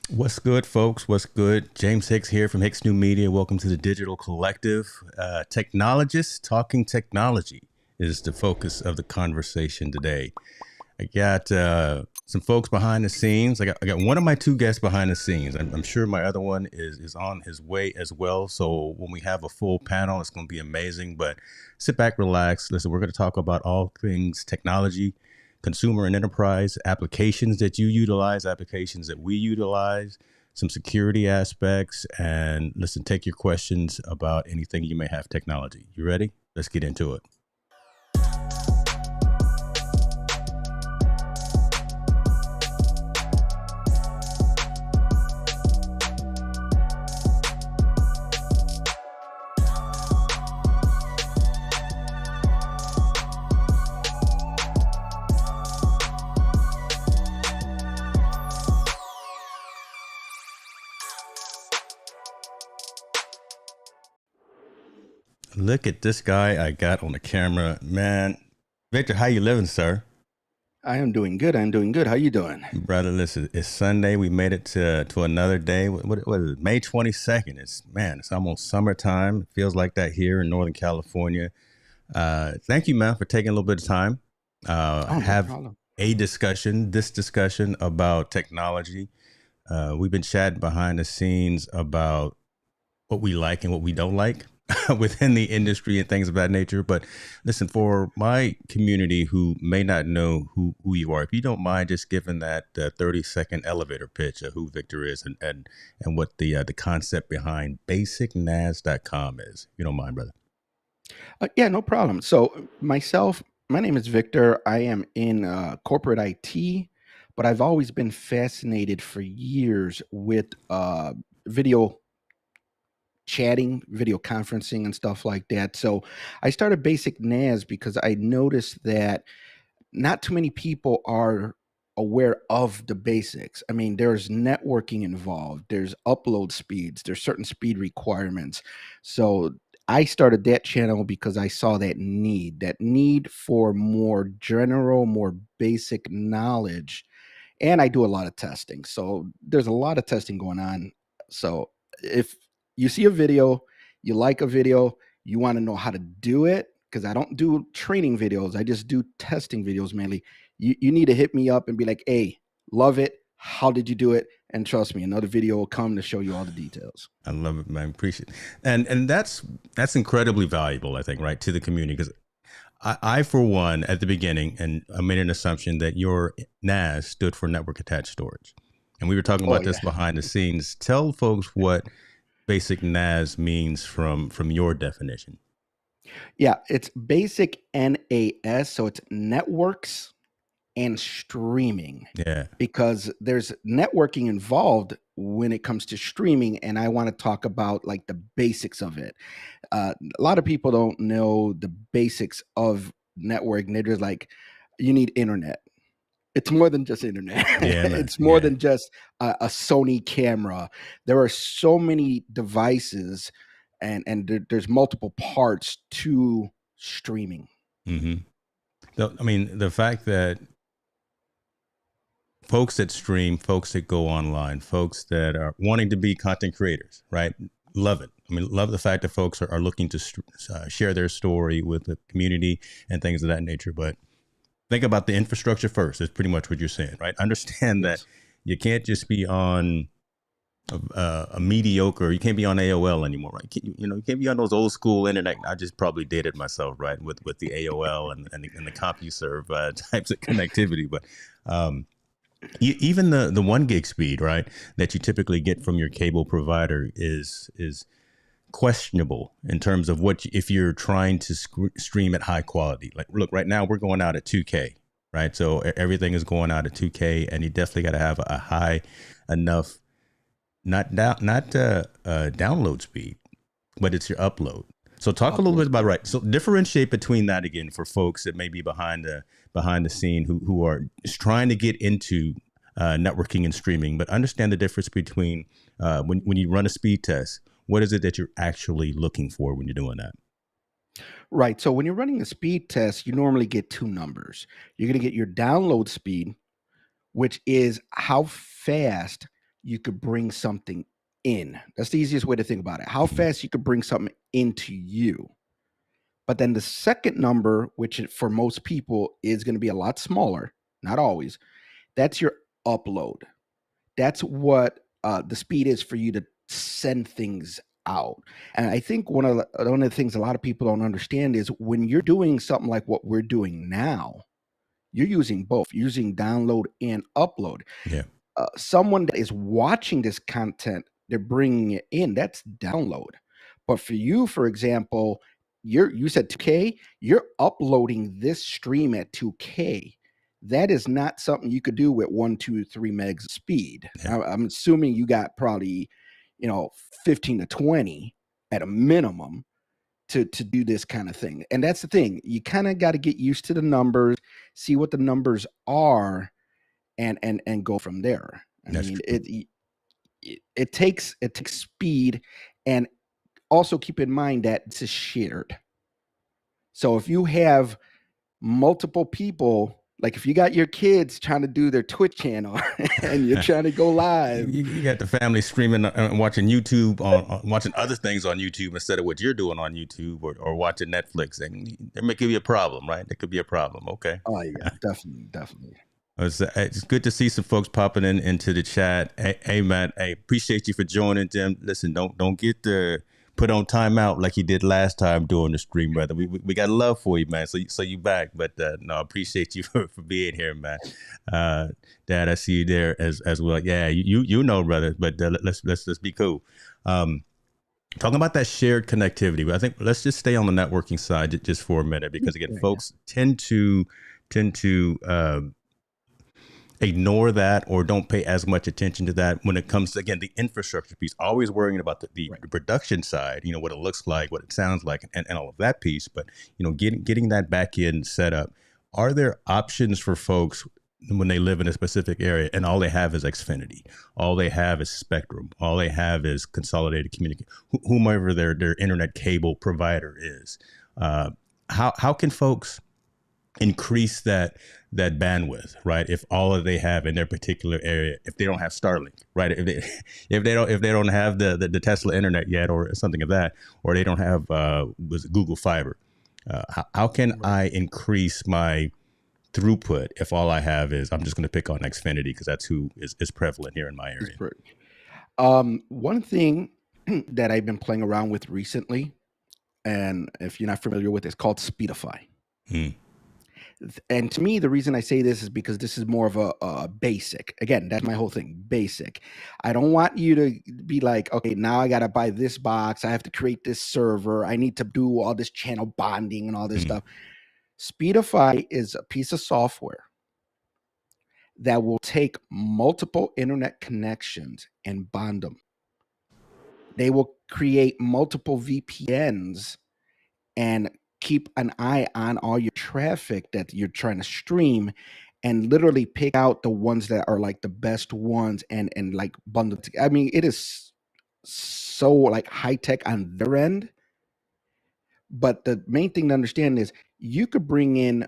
What's good, folks? What's good? James Hicks here from Hicks New Media. Welcome to the Digital Collective. Technologists talking technology is the focus of the conversation today. I got some folks behind the scenes. I got one of my two guests behind the scenes. I'm sure my other one is on his way as well. So when we have a full panel, it's going to be amazing. But sit back, relax. Listen, we're going to talk about all things technology, consumer and enterprise, applications that you utilize, applications that we utilize, some security aspects, and listen, take your questions about anything you may have technology. You ready? Let's get into it. Look at this guy I got on the camera, man. Victor, how you living, sir? I am doing good. I'm doing good. How you doing? Brother, listen, it's Sunday. We made it to another day. What is it? May 22nd. It's almost summertime. It feels like that here in Northern California. Thank you, man, for taking a little bit of time. Oh, no Have problem. this discussion about technology. We've been chatting behind the scenes about what we like and what we don't like within the industry and things of that nature. But listen, for my community who may not know who you are, if you don't mind just giving that 30-second elevator pitch of who Victor is and what the concept behind basicnas.com is. If you don't mind, brother. Yeah, no problem. So myself, my name is Victor. I am in corporate IT, but I've always been fascinated for years with video chatting, video conferencing, and stuff like that. So I started Basic NAS because I noticed that not too many people are aware of the basics. I mean, there's networking involved, there's upload speeds, there's certain speed requirements. So I started that channel because I saw that need for more general, more basic knowledge. And I do a lot of testing. So there's a lot of testing going on. So if you see a video, you like a video, you want to know how to do it, because I don't do training videos, I just do testing videos mainly. You need to hit me up and be like, hey, love it. How did you do it? And trust me, another video will come to show you all the details. I love it, man. Appreciate it. And that's incredibly valuable, I think, right, to the community because I, for one, at the beginning, and I made an assumption that your NAS stood for network attached storage. And we were talking Oh, about yeah. this behind the scenes. Tell folks what basic NAS means from your definition. Yeah, it's basic NAS. So it's networks and streaming, Yeah. because there's networking involved when it comes to streaming, and I want to talk about like the basics of it. A lot of people don't know the basics of networking. They're just like, you need internet. It's more than just internet. Yeah, man. It's more Yeah. than just a Sony camera. There are so many devices, and there's multiple parts to streaming. Mm-hmm. I mean, the fact that folks that stream, folks that go online, folks that are wanting to be content creators, right? Love it. I mean, love the fact that folks are looking to share their story with the community and things of that nature. But think about the infrastructure first. Is pretty much what you're saying, right? Understand that Yes. you can't just be on a mediocre. You can't be on AOL anymore, right? You can't be on those old school internet. I just probably dated myself, right, with the AOL and the CompuServe types of connectivity. But even the 1 gig speed, right, that you typically get from your cable provider is questionable in terms of if you're trying to stream at high quality. Like, look, right now we're going out at 2K, right? So everything is going out at 2K, and you definitely got to have a high enough, not download speed, but it's your upload. So talk a little Upload bit about, speed. right. So differentiate between that again for folks that may be behind the scene who are just trying to get into networking and streaming, but understand the difference between when you run a speed test. What is it that you're actually looking for when you're doing that? Right. So when you're running a speed test, you normally get two numbers. You're going to get your download speed, which is how fast you could bring something in. That's the easiest way to think about it. How Mhm. fast you could bring something into you. But then the second number, which for most people is going to be a lot smaller, not always, that's your upload. That's what the speed is for you to send things out. And I think one of the things a lot of people don't understand is when you're doing something like what we're doing now, you're using both, you're using download and upload. Yeah. Someone that is watching this content, they're bringing it in. That's download. But for you, for example, you said 2K, you're uploading this stream at 2K. That is not something you could do with 1, 2, 3 megs of speed. Yeah. I'm assuming you got probably, 15 to 20 at a minimum to do this kind of thing. And that's the thing. You kind of got to get used to the numbers, see what the numbers are, and go from there. I That's mean, true. it takes speed, and also keep in mind that this is shared. So if you have multiple people, like if you got your kids trying to do their Twitch channel and you're trying to go live, You got the family streaming and watching YouTube on watching other things on YouTube instead of what you're doing on YouTube or watching Netflix, and there may be a problem, right? There could be a problem. Okay. oh yeah, definitely, definitely. It's good to see some folks popping into the chat. Hey, Matt, hey, appreciate you for joining, Jim. Listen, don't get put on timeout like you did last time during the stream, brother. We got love for you, man. So you back, but no, appreciate you for being here, man. Dad, I see you there as well. Yeah, you know, brother. But let's be cool. Talking about that shared connectivity, I think let's just stay on the networking side just for a minute, because again, Yeah, yeah, folks tend to ignore that or don't pay as much attention to that when it comes to, again, the infrastructure piece, always worrying about the right. production side, what it looks like, what it sounds like, and all of that piece. But getting that back end set up. Are there options for folks when they live in a specific area and all they have is Xfinity, all they have is Spectrum, all they have is consolidated communication, whomever their internet cable provider is? How can folks increase that bandwidth, right? If all that they have in their particular area, if they don't have Starlink, right? If they don't have the Tesla internet yet, or something of that, or they don't have was it Google Fiber, how can Right. I increase my throughput if all I have is, I'm just going to pick on Xfinity because that's who is prevalent here in my It's area. pretty. One thing that I've been playing around with recently, and if you're not familiar with it, it's called Speedify. Hmm. And to me, the reason I say this is because this is more of a basic. Again, that's my whole thing, basic. I don't want you to be like, okay, now I got to buy this box. I have to create this server. I need to do all this channel bonding and all this Hmm. stuff. Speedify is a piece of software that will take multiple internet connections and bond them. They will create multiple VPNs and keep an eye on all your traffic that you're trying to stream, and literally pick out the ones that are like the best ones, and like bundle it together. I mean, it is so like high tech on their end, but the main thing to understand is you could bring in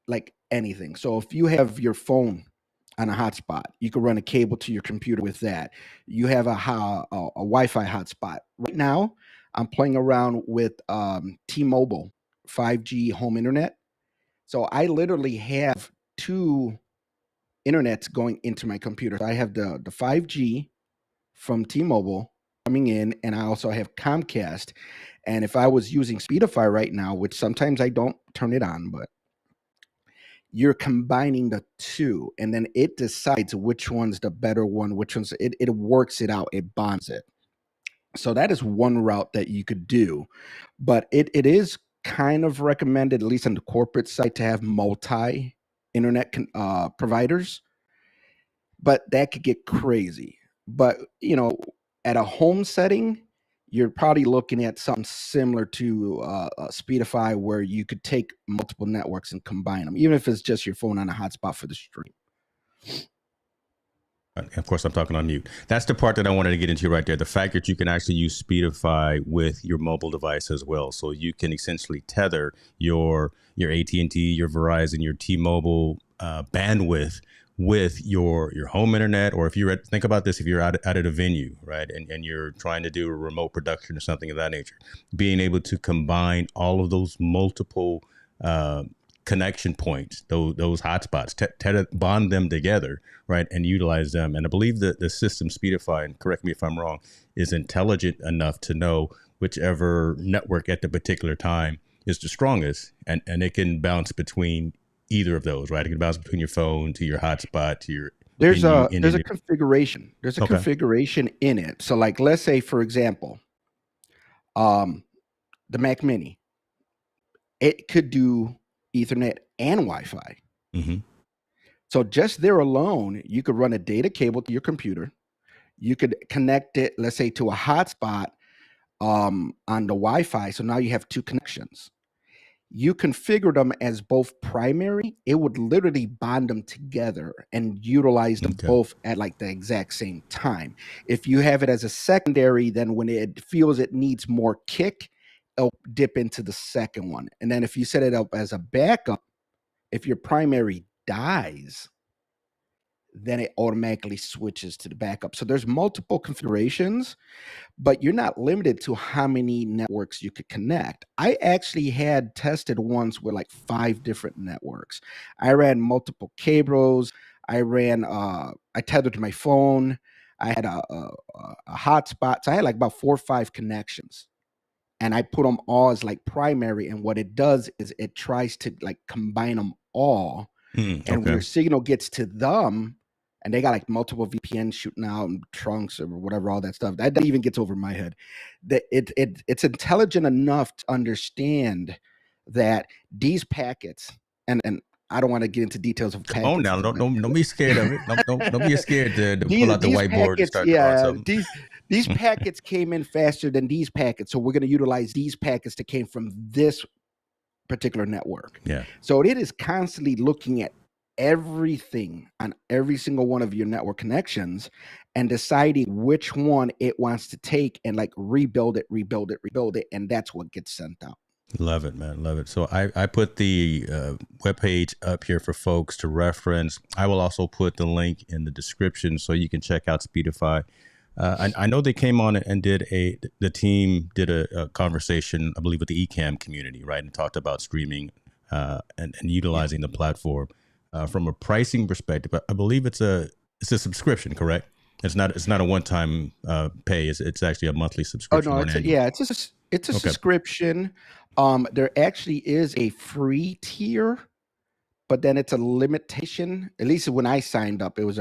like anything. So if you have your phone on a hotspot, you could run a cable to your computer with that. You have a Wi-Fi hotspot. Right now, I'm playing around with T-Mobile 5G home internet. So I literally have two internets going into my computer. So I have the 5G from T-Mobile coming in, and I also have Comcast. And if I was using Speedify right now, which sometimes I don't turn it on, but you're combining the two, and then it decides which one's the better one, which one's it works it out, it bonds it. So that is one route that you could do, but it is kind of recommended, at least on the corporate side, to have multi internet providers, but that could get crazy. But at a home setting, you're probably looking at something similar to Speedify, where you could take multiple networks and combine them, even if it's just your phone on a hotspot for the stream. Of course, I'm talking on mute. That's the part that I wanted to get into right there. The fact that you can actually use Speedify with your mobile device as well, so you can essentially tether your AT&T, your Verizon, your T-Mobile bandwidth with your home internet, or if you're think about this, if you're out at a venue, right, and you're trying to do a remote production or something of that nature, being able to combine all of those multiple uh, connection points, those hotspots, bond them together, right, and utilize them. And I believe that the system Speedify, and correct me if I'm wrong, is intelligent enough to know whichever network at the particular time is the strongest, and it can bounce between either of those, right? It can bounce between your phone to your hotspot to your venue in There's a India. configuration. There's a Okay. configuration in it. So like let's say for example, um the Mac Mini, it could do Ethernet and Wi-Fi. Mm-hmm. So just there alone, you could run a data cable to your computer. You could connect it, let's say, to a hotspot on the Wi-Fi. So now you have two connections. You configure them as both primary, it would literally bond them together and utilize them Okay. both at like the exact same time. If you have it as a secondary, then when it feels it needs more kick, it'll dip into the second one. And then if you set it up as a backup, if your primary dies, then it automatically switches to the backup. So there's multiple configurations, but you're not limited to how many networks you could connect. I actually had tested once with like 5 different networks. I ran multiple cables. I tethered to my phone. I had a hotspot. So I had like about 4 or 5 connections. And I put them all as like primary. And what it does is it tries to like combine them all. And when Okay. your signal gets to them, and they got like multiple VPNs shooting out and trunks or whatever, all that stuff. That even gets over my head. That it's intelligent enough to understand that these packets, and I don't want to get into details of Come on packets. now. Don't be scared of it. Don't be scared to pull out the These whiteboard and packets, start drawing yeah, something. these packets came in faster than these packets, so we're going to utilize these packets that came from this particular network. Yeah. So it is constantly looking at everything on every single one of your network connections and deciding which one it wants to take and like rebuild it, and that's what gets sent out. Love it, man. Love it. So I put the webpage up here for folks to reference. I will also put the link in the description so you can check out Speedify. I know they came on and the team did a conversation, I believe, with the Ecamm community, right? And talked about streaming and Yeah. utilizing the platform from a pricing perspective. I believe it's a subscription, correct? It's not a one time pay. It's actually a monthly Oh subscription no, or an annual. it's a Okay. subscription. There actually is a free tier, but then it's a limitation. At least when I signed up, there was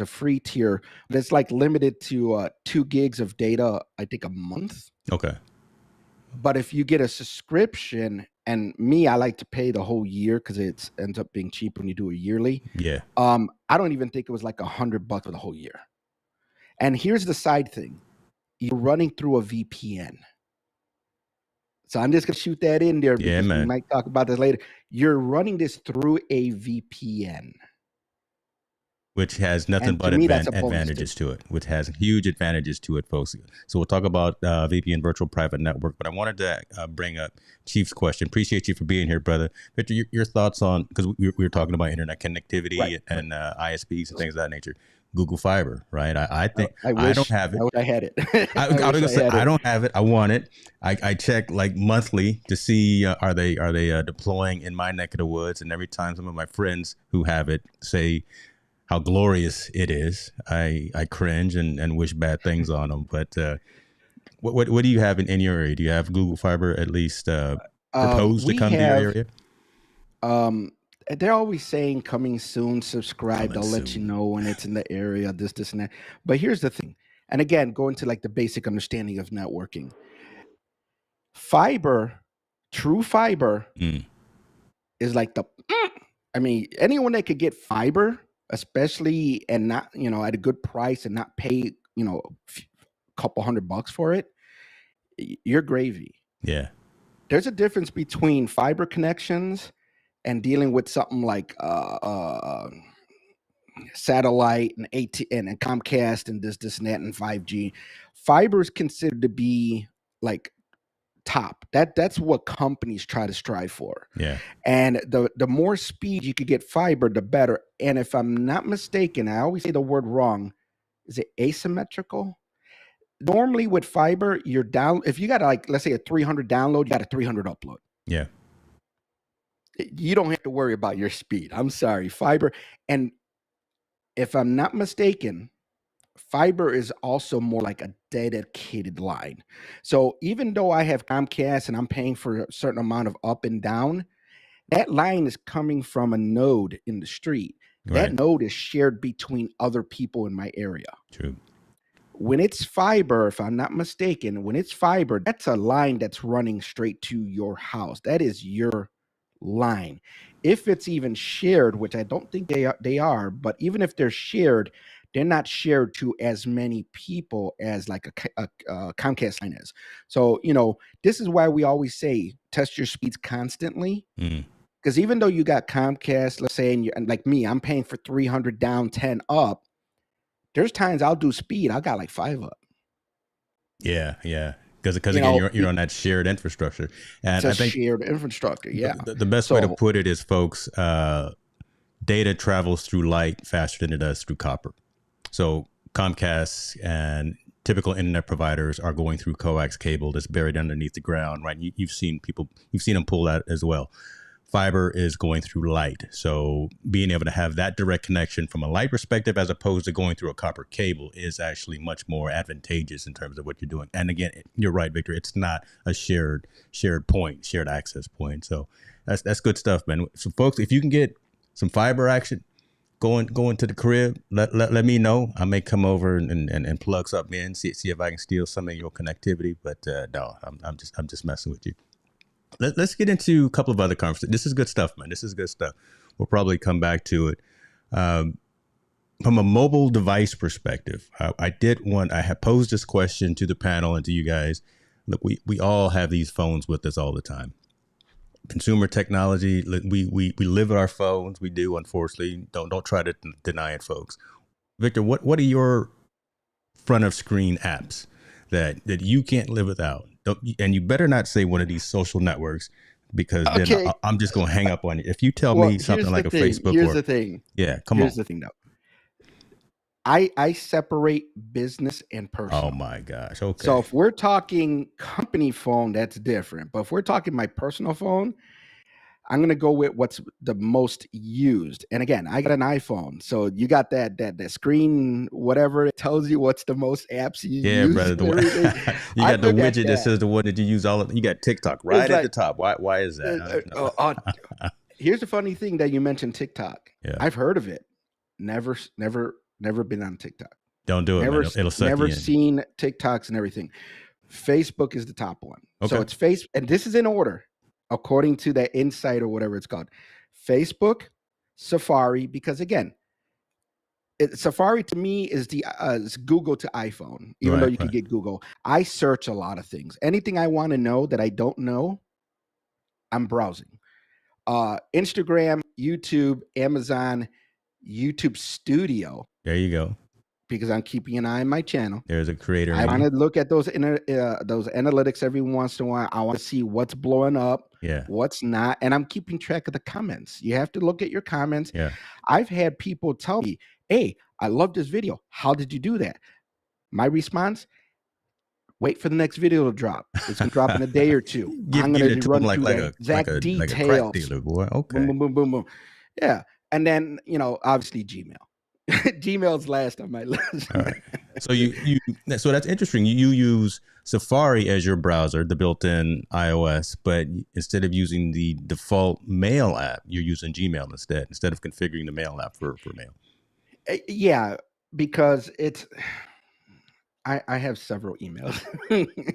a free tier, but it's like limited to 2 gigs of data, I think a month. Okay. But if you get a subscription, and me, I like to pay the whole year because it ends up being cheap when you do it yearly. Yeah. I don't even think it was like $100 for the whole year. And here's the side thing: you're running through a VPN. So I'm just gonna shoot that in there Yeah, because we man. might talk about this later. You're running this through a VPN, Which has nothing and to but me, that's a bonus too. advantages to it, which has huge advantages to it, folks. So we'll talk about VPN, virtual private network, but I wanted to bring up Chief's question. Appreciate you for being here, brother. Victor, your thoughts on, because we were talking about internet Right, connectivity right. and ISPs and things of that nature. Google Fiber, right? I think I I don't wish have it. I had it. I I was wish gonna I say had I it. don't have it. I want it. I check like monthly to see are they deploying in my neck of the woods, and every time some of my friends who have it say how glorious it is, I cringe and wish bad things on them. But what do you have in your area? Do you have Google Fiber at least proposed to We come to your have area? um they're always saying coming soon, subscribe, Coming they'll let you soon. know when it's in the area, this and that. But here's the thing. And again, going to like the basic understanding of networking. Fiber, true fiber Mm, is like I mean, anyone that could get fiber, especially and not, at a good price and not pay, a couple $100 for it, you're gravy. yeah, There's a difference between fiber connections and dealing with something like satellite and and Comcast and this and that and 5G. Fiber is considered to be like top. That's what companies try to strive for. Yeah. And the more speed you could get fiber, the better. And if I'm not mistaken, I always say the word wrong. Is it asymmetrical? Normally with fiber, you're down. If you got like, let's say a 300 download, you got a 300 upload. Yeah. You don't have to worry about your speed. I'm sorry, fiber. And if I'm not mistaken, fiber is also more like a dedicated line. So even though I have Comcast and I'm paying for a certain amount of up and down, that line is coming from a node in the street. That Right. node is shared between other people in my area. True. When it's fiber, if I'm not mistaken, when it's fiber, that's a line that's running straight to your house. That is your line. If it's even shared, which I don't think they are, but even if they're shared, they're not shared to as many people as like a Comcast line is. So, this is why we always say test your speeds constantly. Mm. Because even though you got Comcast, let's say, and like me, I'm paying for 300 down, 10 up. There's times I'll do speed. I got like 5 up. Yeah. Yeah. Because again, you're on that shared infrastructure, and It's a I think shared infrastructure. Yeah. the best way to So put it is, folks, data travels through light faster than it does through copper. So Comcast and typical internet providers are going through coax cable that's buried underneath the ground, right? You've seen them pull that as well. Fiber is going through light. So being able to have that direct connection from a light perspective, as opposed to going through a copper cable, is actually much more advantageous in terms of what you're doing. And again, you're right, Victor. It's not a shared access point. So that's good stuff, man. So folks, if you can get some fiber action going to the crib, let me know. I may come over and plug something in, see if I can steal some of your connectivity. But no, I'm just messing with you. Let's get into a couple of other conversations. This is good stuff, man. This is good stuff. We'll probably come back to it. From a mobile device perspective, I have posed this question to the panel and to you guys. Look, we all have these phones with us all the time. Consumer technology, we live with our phones. We do, unfortunately. Don't try to deny it, folks. Victor, what are your front of screen apps that you can't live without? And you better not say one of these social networks, because then okay. I'm just going to hang up on you. If you tell Well, me something like a Facebook, Here's the thing. Yeah, come Here's on. the thing, though. I separate business and personal. Oh my gosh. Okay. So if we're talking company phone, that's different. But if we're talking my personal phone, I'm gonna go with what's the most used. And again, I got an iPhone, so you got that screen, whatever it tells you what's the most apps you use. Brother. You got the widget that says the one that you use all of. You got TikTok right at the top. Why is that? Here's the funny thing that you mentioned TikTok. Yeah. I've heard of it. Never been on TikTok. Don't do it, man. It'll suck never you in. seen TikToks and everything. Facebook is the top one. Okay. So it's and this is in order, according to that Insight or whatever it's called. Facebook, Safari, because again, Safari to me is it's Google to iPhone, even though you can get Google. I search a lot of things. Anything I want to know that I don't know, I'm browsing. Instagram, YouTube, Amazon, YouTube Studio. There you go. Because I'm keeping an eye on my channel. There's a creator. I want to look at those analytics every once in a while. I want to see what's blowing up, what's not, and I'm keeping track of the comments. You have to look at your comments. Yeah. I've had people tell me, "Hey, I love this video. How did you do that?" My response: wait for the next video to drop. It's gonna drop in a day or two. I'm gonna run through the exact details. Like a crack dealer, boy. Okay. Boom, boom, boom, boom, boom. Yeah, and then obviously Gmail. Gmail's last on my list. All right. So that's interesting. You use Safari as your browser, the built-in iOS, but instead of using the default Mail app, you're using Gmail instead of configuring the Mail app for Mail. Yeah, because I have several emails.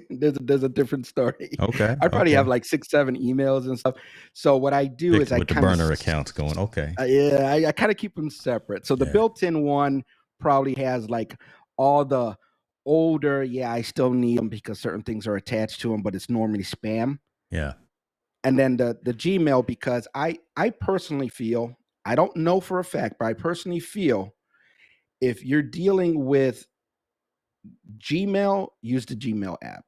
there's a different story. Okay. I probably have like 6, 7 emails and stuff. So what I do is with the burner accounts going. Okay. I kind of keep them separate. So the built-in one probably has like all the older. I still need them because certain things are attached to them, but it's normally spam. Yeah. And then the Gmail, because I personally feel, I don't know for a fact, but I personally feel if you're dealing with Gmail, use the Gmail app.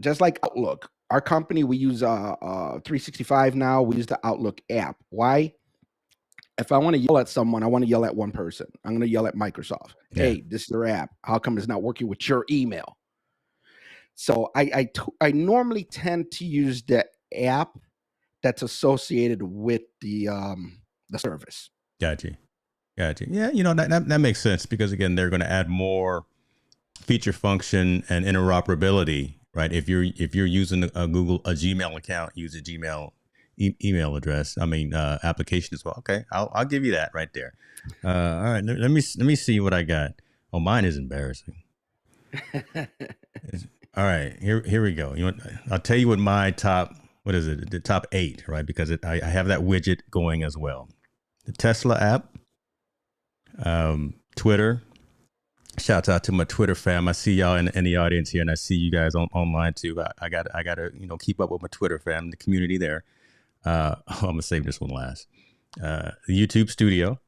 Just like Outlook. our company, we use 365 now. We use the Outlook app. Why? If I want to yell at someone, I want to yell at one person. I'm going to yell at Microsoft. Yeah. Hey, this is their app. How come it's not working with your email? So I normally tend to use the app that's associated with the service. Gotcha. Yeah, that makes sense because again, they're going to add more feature function and interoperability, right? If you're using a Gmail account, use a Gmail email address. I mean, application as well. Okay, I'll give you that right there. All right, let me see what I got. Oh, mine is embarrassing. All right, here we go. I'll tell you what my top. What is it? The top 8, right? Because I have that widget going as well. The Tesla app, Twitter. Shouts out to my Twitter fam. I see y'all in the audience here, and I see you guys online too. I got to keep up with my Twitter fam, the community there. I'm gonna save this one last. The YouTube Studio,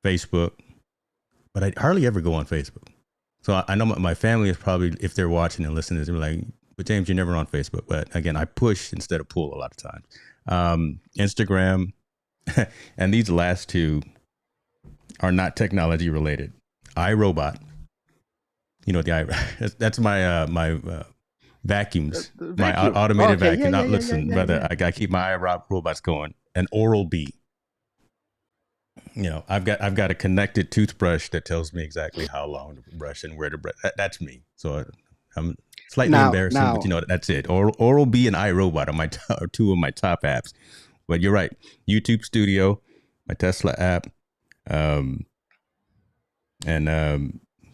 Facebook, but I hardly ever go on Facebook. So I know my family is probably, if they're watching and listening, they're like, "But James, you're never on Facebook." But again, I push instead of pull a lot of times. Instagram, and these last 2 are not technology related. iRobot, that's my vacuums, The my vacuum. automated Okay, vacuum. Now yeah, listen, brother, I gotta keep my robots going. And Oral-B, I've got a connected toothbrush that tells me exactly how long to brush and where to brush. That's me. So I'm slightly embarrassing, but that's it. Oral-B and iRobot are 2 of my top apps. But you're right. YouTube Studio, my Tesla app, and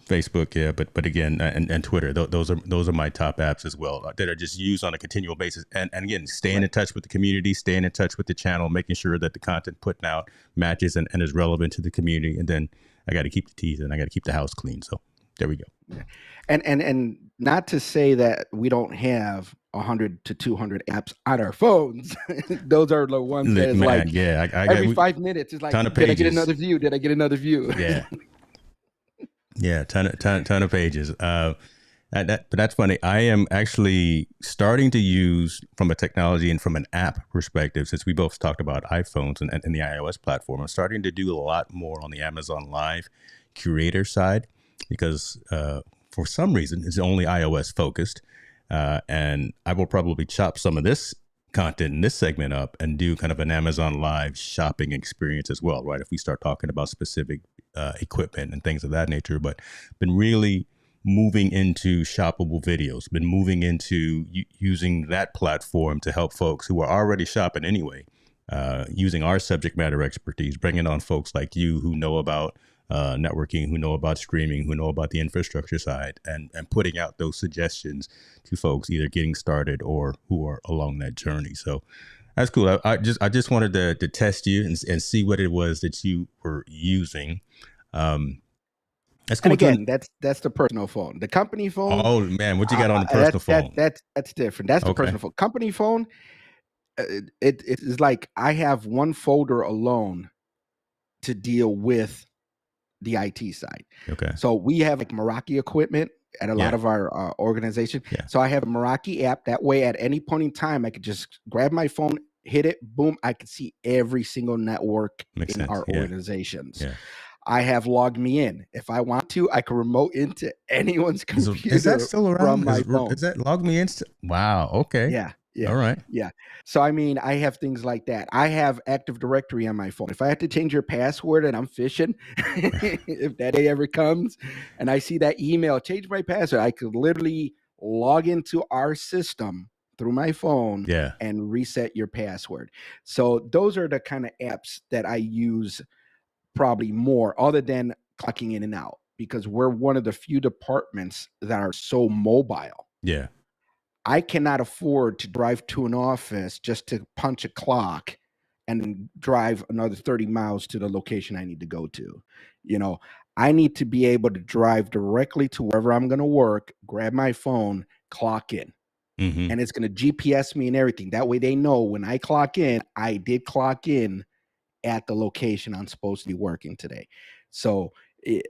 Facebook, yeah, but again, and Twitter, those are my top apps as well that are just used on a continual basis. And again, staying in touch with the community, staying in touch with the channel, making sure that the content putting out matches and is relevant to the community. And then I got to keep the teeth and I got to keep the house clean. So there we go. Yeah. And not to say that we don't have 100 to 200 apps on our phones. Those are the ones that is like, yeah, every 5 minutes is like, did I get another view? Did I get another view? Yeah. Yeah, ton of pages. But that's funny. I am actually starting to use, from a technology and from an app perspective, since we both talked about iPhones and the iOS platform, I'm starting to do a lot more on the Amazon Live curator side because for some reason it's only iOS focused, and I will probably chop some of this content in this segment up and do kind of an Amazon Live shopping experience as well, right? If we start talking about specific equipment and things of that nature, but been really moving into shoppable videos, been moving into using that platform to help folks who are already shopping anyway, using our subject matter expertise, bringing on folks like you who know about networking, who know about streaming, who know about the infrastructure side, and putting out those suggestions to folks either getting started or who are along that journey. So that's cool. I just wanted to test you and see what it was that you were using. That's cool. And again, that's the personal phone. The company phone. Oh man, what you got on the personal phone? That's different. That's the personal phone. Company phone. It is like I have one folder alone to deal with the IT side. Okay. So we have like Meraki equipment at a lot of our organization. Yeah. So I have a Meraki app. That way, at any point in time, I could just grab my phone, hit it, boom. I could see every single network in our organizations. Yeah. I have logged me in. If I want to, I can remote into anyone's computer. Is that still around? From my phone. Is that log me in? Wow. Okay. Yeah. Yeah. All right. Yeah. So, I mean, I have things like that. I have Active Directory on my phone. If I have to change your password and I'm fishing, if that day ever comes and I see that email, change my password, I could literally log into our system through my phone and reset your password. So those are the kind of apps that I use probably more, other than clocking in and out, because we're one of the few departments that are so mobile. Yeah. I cannot afford to drive to an office just to punch a clock and drive another 30 miles to the location I need to go to. I need to be able to drive directly to wherever I'm going to work, grab my phone, clock in. Mm-hmm. And it's going to GPS me and everything. That way they know when I clock in, I did clock in at the location I'm supposed to be working today. So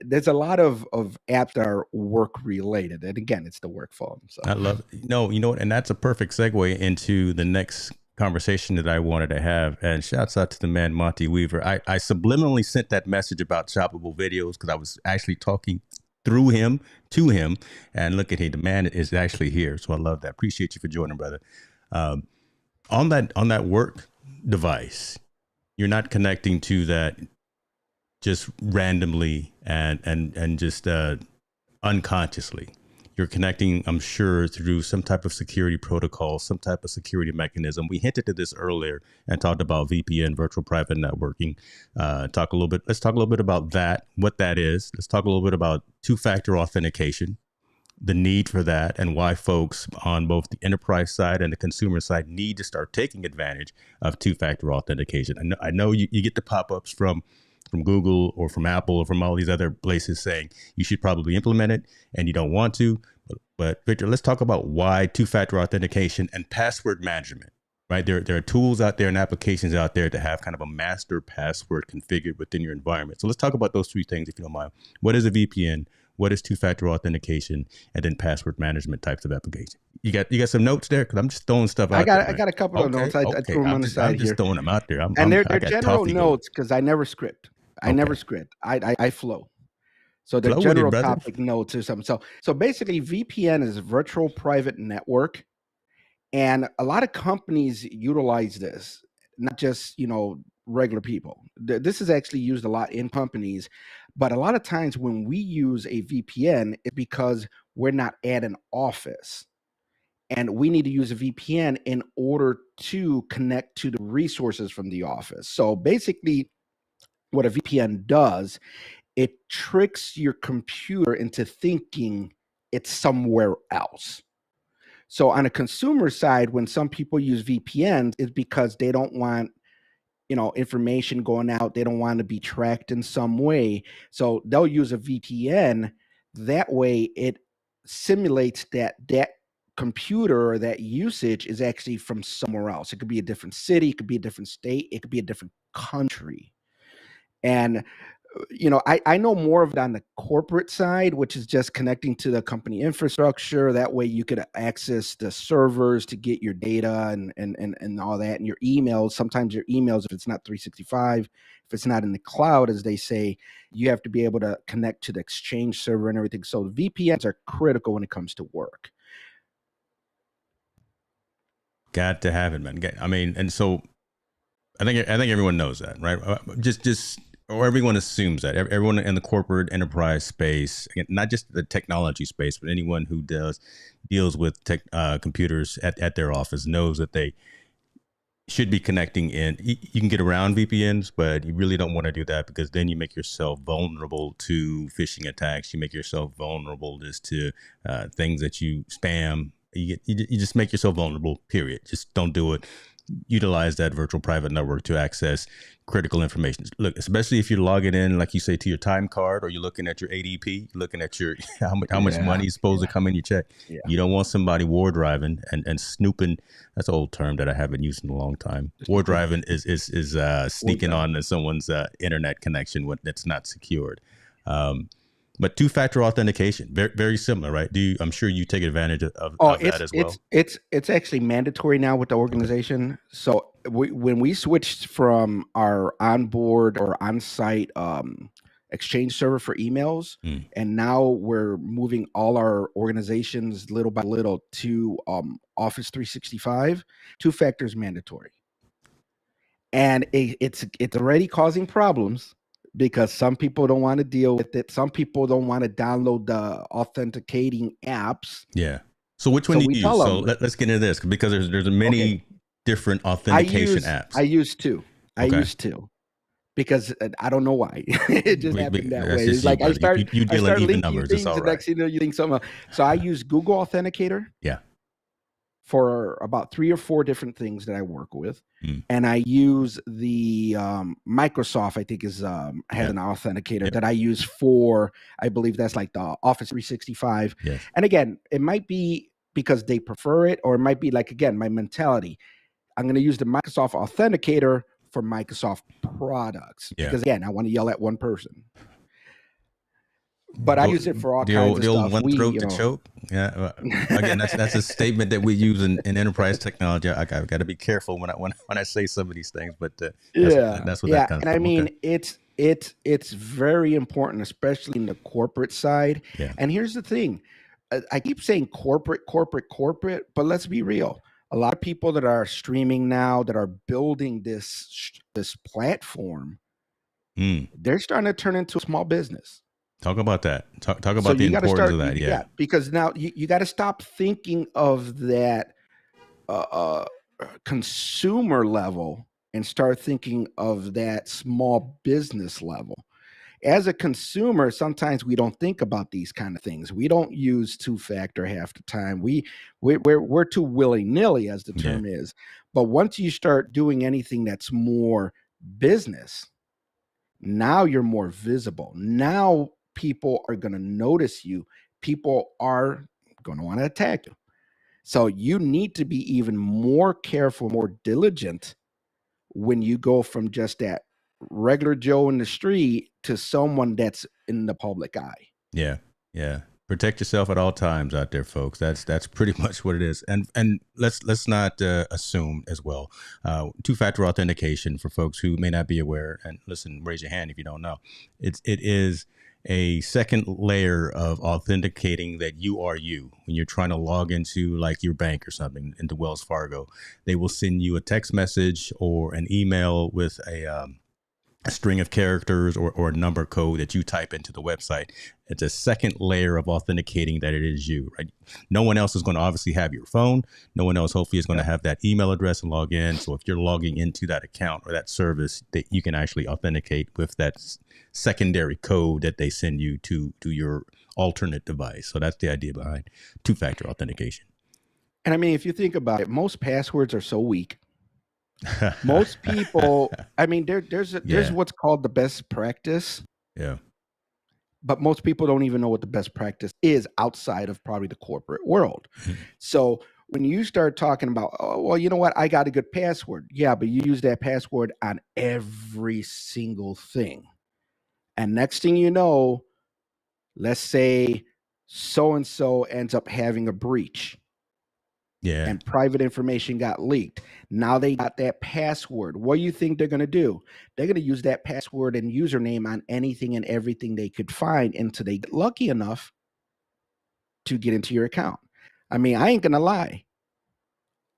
there's a lot of apps that are work related, and again, it's the work phone. So I love it. No, you know what? And that's a perfect segue into the next conversation that I wanted to have. And shouts out to the man, Monty Weaver. I subliminally sent that message about shoppable videos because I was actually talking through him to him. And look at him, the man is actually here. So I love that. Appreciate you for joining, brother. Um, on that work device, you're not connecting to that just randomly and just unconsciously. You're connecting, I'm sure, through some type of security protocol, some type of security mechanism. We hinted at this earlier and talked about VPN, virtual private networking. Let's talk a little bit about that, what that is. Let's talk a little bit about two-factor authentication, the need for that, and why folks on both the enterprise side and the consumer side need to start taking advantage of two-factor authentication. I know you get the pop-ups from Google or from Apple or from all these other places saying you should probably implement it and you don't want to. But Victor, let's talk about why two-factor authentication and password management, right? There are tools out there and applications out there to have kind of a master password configured within your environment. So let's talk about those three things, if you don't mind. What is a VPN? What is two-factor authentication? And then password management types of application. You got some notes there? Because I'm just throwing stuff out there. I got a couple of notes. I threw them on the side I'm just here. throwing them out there. And they're I got general notes because I never script. I never script. I flow. So they're general topic notes or something. So basically, VPN is virtual private network, and a lot of companies utilize this, not just regular people. This is actually used a lot in companies, but a lot of times when we use a VPN, it's because we're not at an office. And we need to use a VPN in order to connect to the resources from the office. So basically, what a VPN does, it tricks your computer into thinking it's somewhere else. So on a consumer side, when some people use VPNs, it's because they don't want information going out. They don't want to be tracked in some way. So they'll use a VPN. That way it simulates that computer or that usage is actually from somewhere else. It could be a different city, it could be a different state, it could be a different country. And I know more of it on the corporate side, which is just connecting to the company infrastructure. That way you could access the servers to get your data and all that, and your emails. Sometimes your emails, if it's not 365, if it's not in the cloud, as they say, you have to be able to connect to the Exchange server and everything. So VPNs are critical when it comes to work. Got to have it, man. I mean, and so I think everyone knows that, right? Or everyone assumes that. Everyone in the corporate enterprise space, not just the technology space, but anyone who deals with computers at their office knows that they should be connecting in. You can get around VPNs, but you really don't want to do that because then you make yourself vulnerable to phishing attacks. You make yourself vulnerable just to things that you spam. You just make yourself vulnerable, period. Just don't do it. Utilize that virtual private network to access critical information. Look, especially if you're logging in, like you say, to your time card, or you're looking at your ADP, looking at your how much money is supposed to come in your check. Yeah. You don't want somebody war driving and snooping. That's an old term that I haven't used in a long time. War driving is sneaking on someone's internet connection when that's not secured. But two-factor authentication, very, very similar, right? I'm sure you take advantage of that as well? It's actually mandatory now with the organization. Okay. So when we switched from our onboard or on-site Exchange server for emails, and now we're moving all our organizations little by little to Office 365, two-factor is mandatory. And it's already causing problems, because some people don't want to deal with it. Some people don't want to download the authenticating apps. Yeah. So which one do you use? So let's get into this, because there's many different authentication apps. I use two. I use two because I don't know why. It just happened that way. It's like I start linking numbers. Things, the next thing you think something. So I use Google Authenticator. Yeah. For about 3 or 4 different things that I work with. And I use the Microsoft, I think has an authenticator that I use for, I believe that's like the Office 365. Yes. And again, it might be because they prefer it, or it might be like, again, my mentality. I'm going to use the Microsoft Authenticator for Microsoft products. Because again, I want to yell at one person. but I use it for all kinds of The old stuff. one We, throat to choke. Yeah. Again, that's a statement that we use in enterprise technology. I've got to be careful when I say some of these things, but Yeah, that's where that yeah, comes and I from. Okay. mean it's very important, especially in the corporate side. Yeah. And here's the thing: I keep saying corporate, corporate, corporate, but let's be real. A lot of people that are streaming now, that are building this platform, Mm. they're starting to turn into a small business. Talk about that. Talk So about the you got to importance start, of that. Yeah. yeah, because now you got to stop thinking of that uh, uh, consumer level and start thinking of that small business level. As a consumer, sometimes we don't think about these kind of things. We don't use two factor half the time. We're too willy nilly, as the Yeah. term is. But once you start doing anything that's more business, now you're more visible. Now people are going to notice you. People are going to want to attack you. So you need to be even more careful, more diligent when you go from just that regular Joe in the street to someone that's in the public eye. Yeah, yeah. Protect yourself at all times out there, folks. That's pretty much what it is. And let's not assume as well. Two-factor authentication for folks who may not be aware. And listen, raise your hand if you don't know. It is a second layer of authenticating that you are you. When you're trying to log into like your bank or something, into Wells Fargo, they will send you a text message or an email with a string of characters or a number code that you type into the website. It's a second layer of authenticating that it is you, right? No one else is going to obviously have your phone. No one else hopefully is going to Yep. have that email address and log in. So if you're logging into that account or that service, that you can actually authenticate with that secondary code that they send you to your alternate device. So that's the idea behind two-factor authentication. And I mean, if you think about it, most passwords are so weak. Most people, I mean, there's Yeah, what's called the best practice, yeah, but most people don't even know what the best practice is outside of probably the corporate world. mhm, So when you start talking about, oh, well, you know what, I got a good password. Yeah, but you use that password on every single thing. And next thing you know, let's say so and so ends up having a breach yeah, and private information got leaked. Now they got that password. What do you think they're going to do? They're going to use that password and username on anything and everything they could find until they get lucky enough to get into your account. I mean, I ain't going to lie.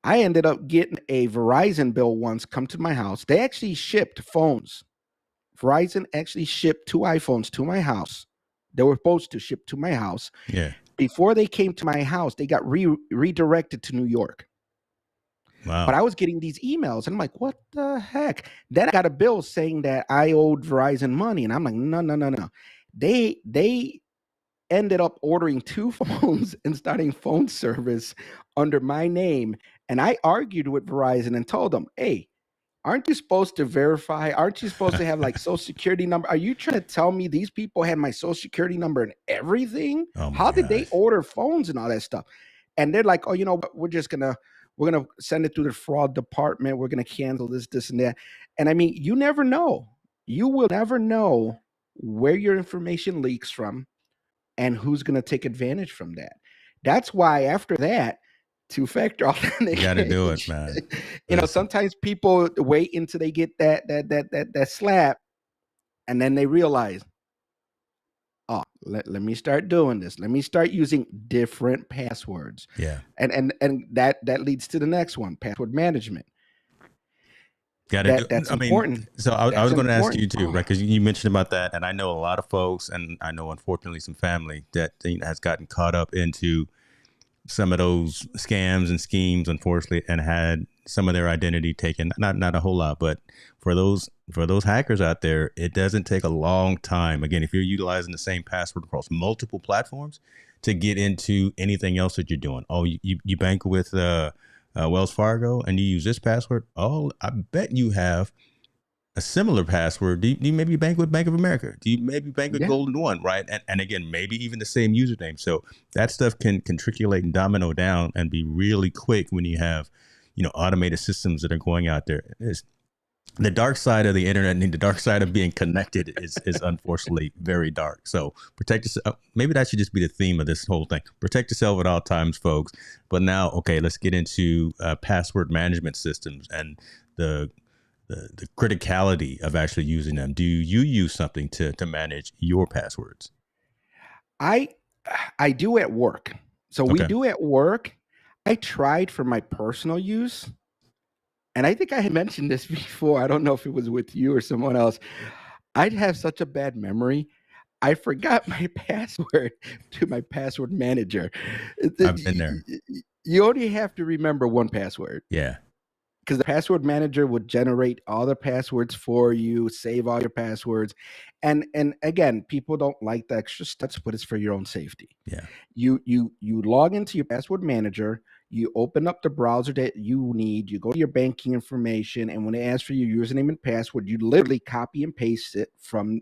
I ended up getting a Verizon bill once come to my house. They actually shipped phones. Verizon actually shipped two iPhones to my house. They were supposed to ship to my house. yeah. Before they came to my house, they got redirected to New York. But Wow. I was getting these emails, and I'm like, what the heck? Then I got a bill saying that I owed Verizon money, and I'm like, no, no, no, no. They ended up ordering two phones and starting phone service under my name. And I argued with Verizon and told them, hey, aren't you supposed to verify? Aren't you supposed to have like social security number? Are you trying to tell me these people had my social security number and everything? Oh my How did they gosh. order phones and all that stuff? And they're like, oh, you know what? We're gonna send it through the fraud department. We're gonna cancel this, and that. And I mean, you never know. You will never know where your information leaks from and who's gonna take advantage from that. That's why after that, two-factor You got to do it, authentication. man. Listen. Sometimes people wait until they get that slap, and then they realize, oh, let me start doing this. Let me start using different passwords. Yeah. And that leads to the next one, password management. Got to do. That's I mean, important. so I That's was going to ask important. you too, right? Because you mentioned about that, and I know a lot of folks, and I know unfortunately some family that has gotten caught up into some of those scams and schemes, unfortunately, and had some of their identity taken. Not a whole lot, but for those hackers out there, it doesn't take a long time. Again, if you're utilizing the same password across multiple platforms to get into anything else that you're doing. Oh, you bank with Wells Fargo and you use this password. Oh, I bet you have a similar password. Do you maybe bank with Bank of America? Do you maybe bank with Yeah. Golden One, right? And again, maybe even the same username. So that stuff can triculate and domino down and be really quick when you have, automated systems that are going out there. the dark side of the internet and the dark side of being connected is unfortunately very dark. So protect yourself. Maybe that should just be the theme of this whole thing. Protect yourself at all times, folks. But now, okay, let's get into password management systems and the, the criticality of actually using them. Do you use something to manage your passwords? I I do at work. So we Okay, do at work. I tried for my personal use, and I think I had mentioned this before. I don't know if it was with you or someone else. I'd have such a bad memory. I forgot my password to my password manager. I've been there. You only have to remember one password Yeah, because the password manager would generate all the passwords for you, save all your passwords. And again, people don't like the extra steps, but it's for your own safety. yeah. You log into your password manager, you open up the browser that you need, you go to your banking information, and when they ask for your username and password, you literally copy and paste it from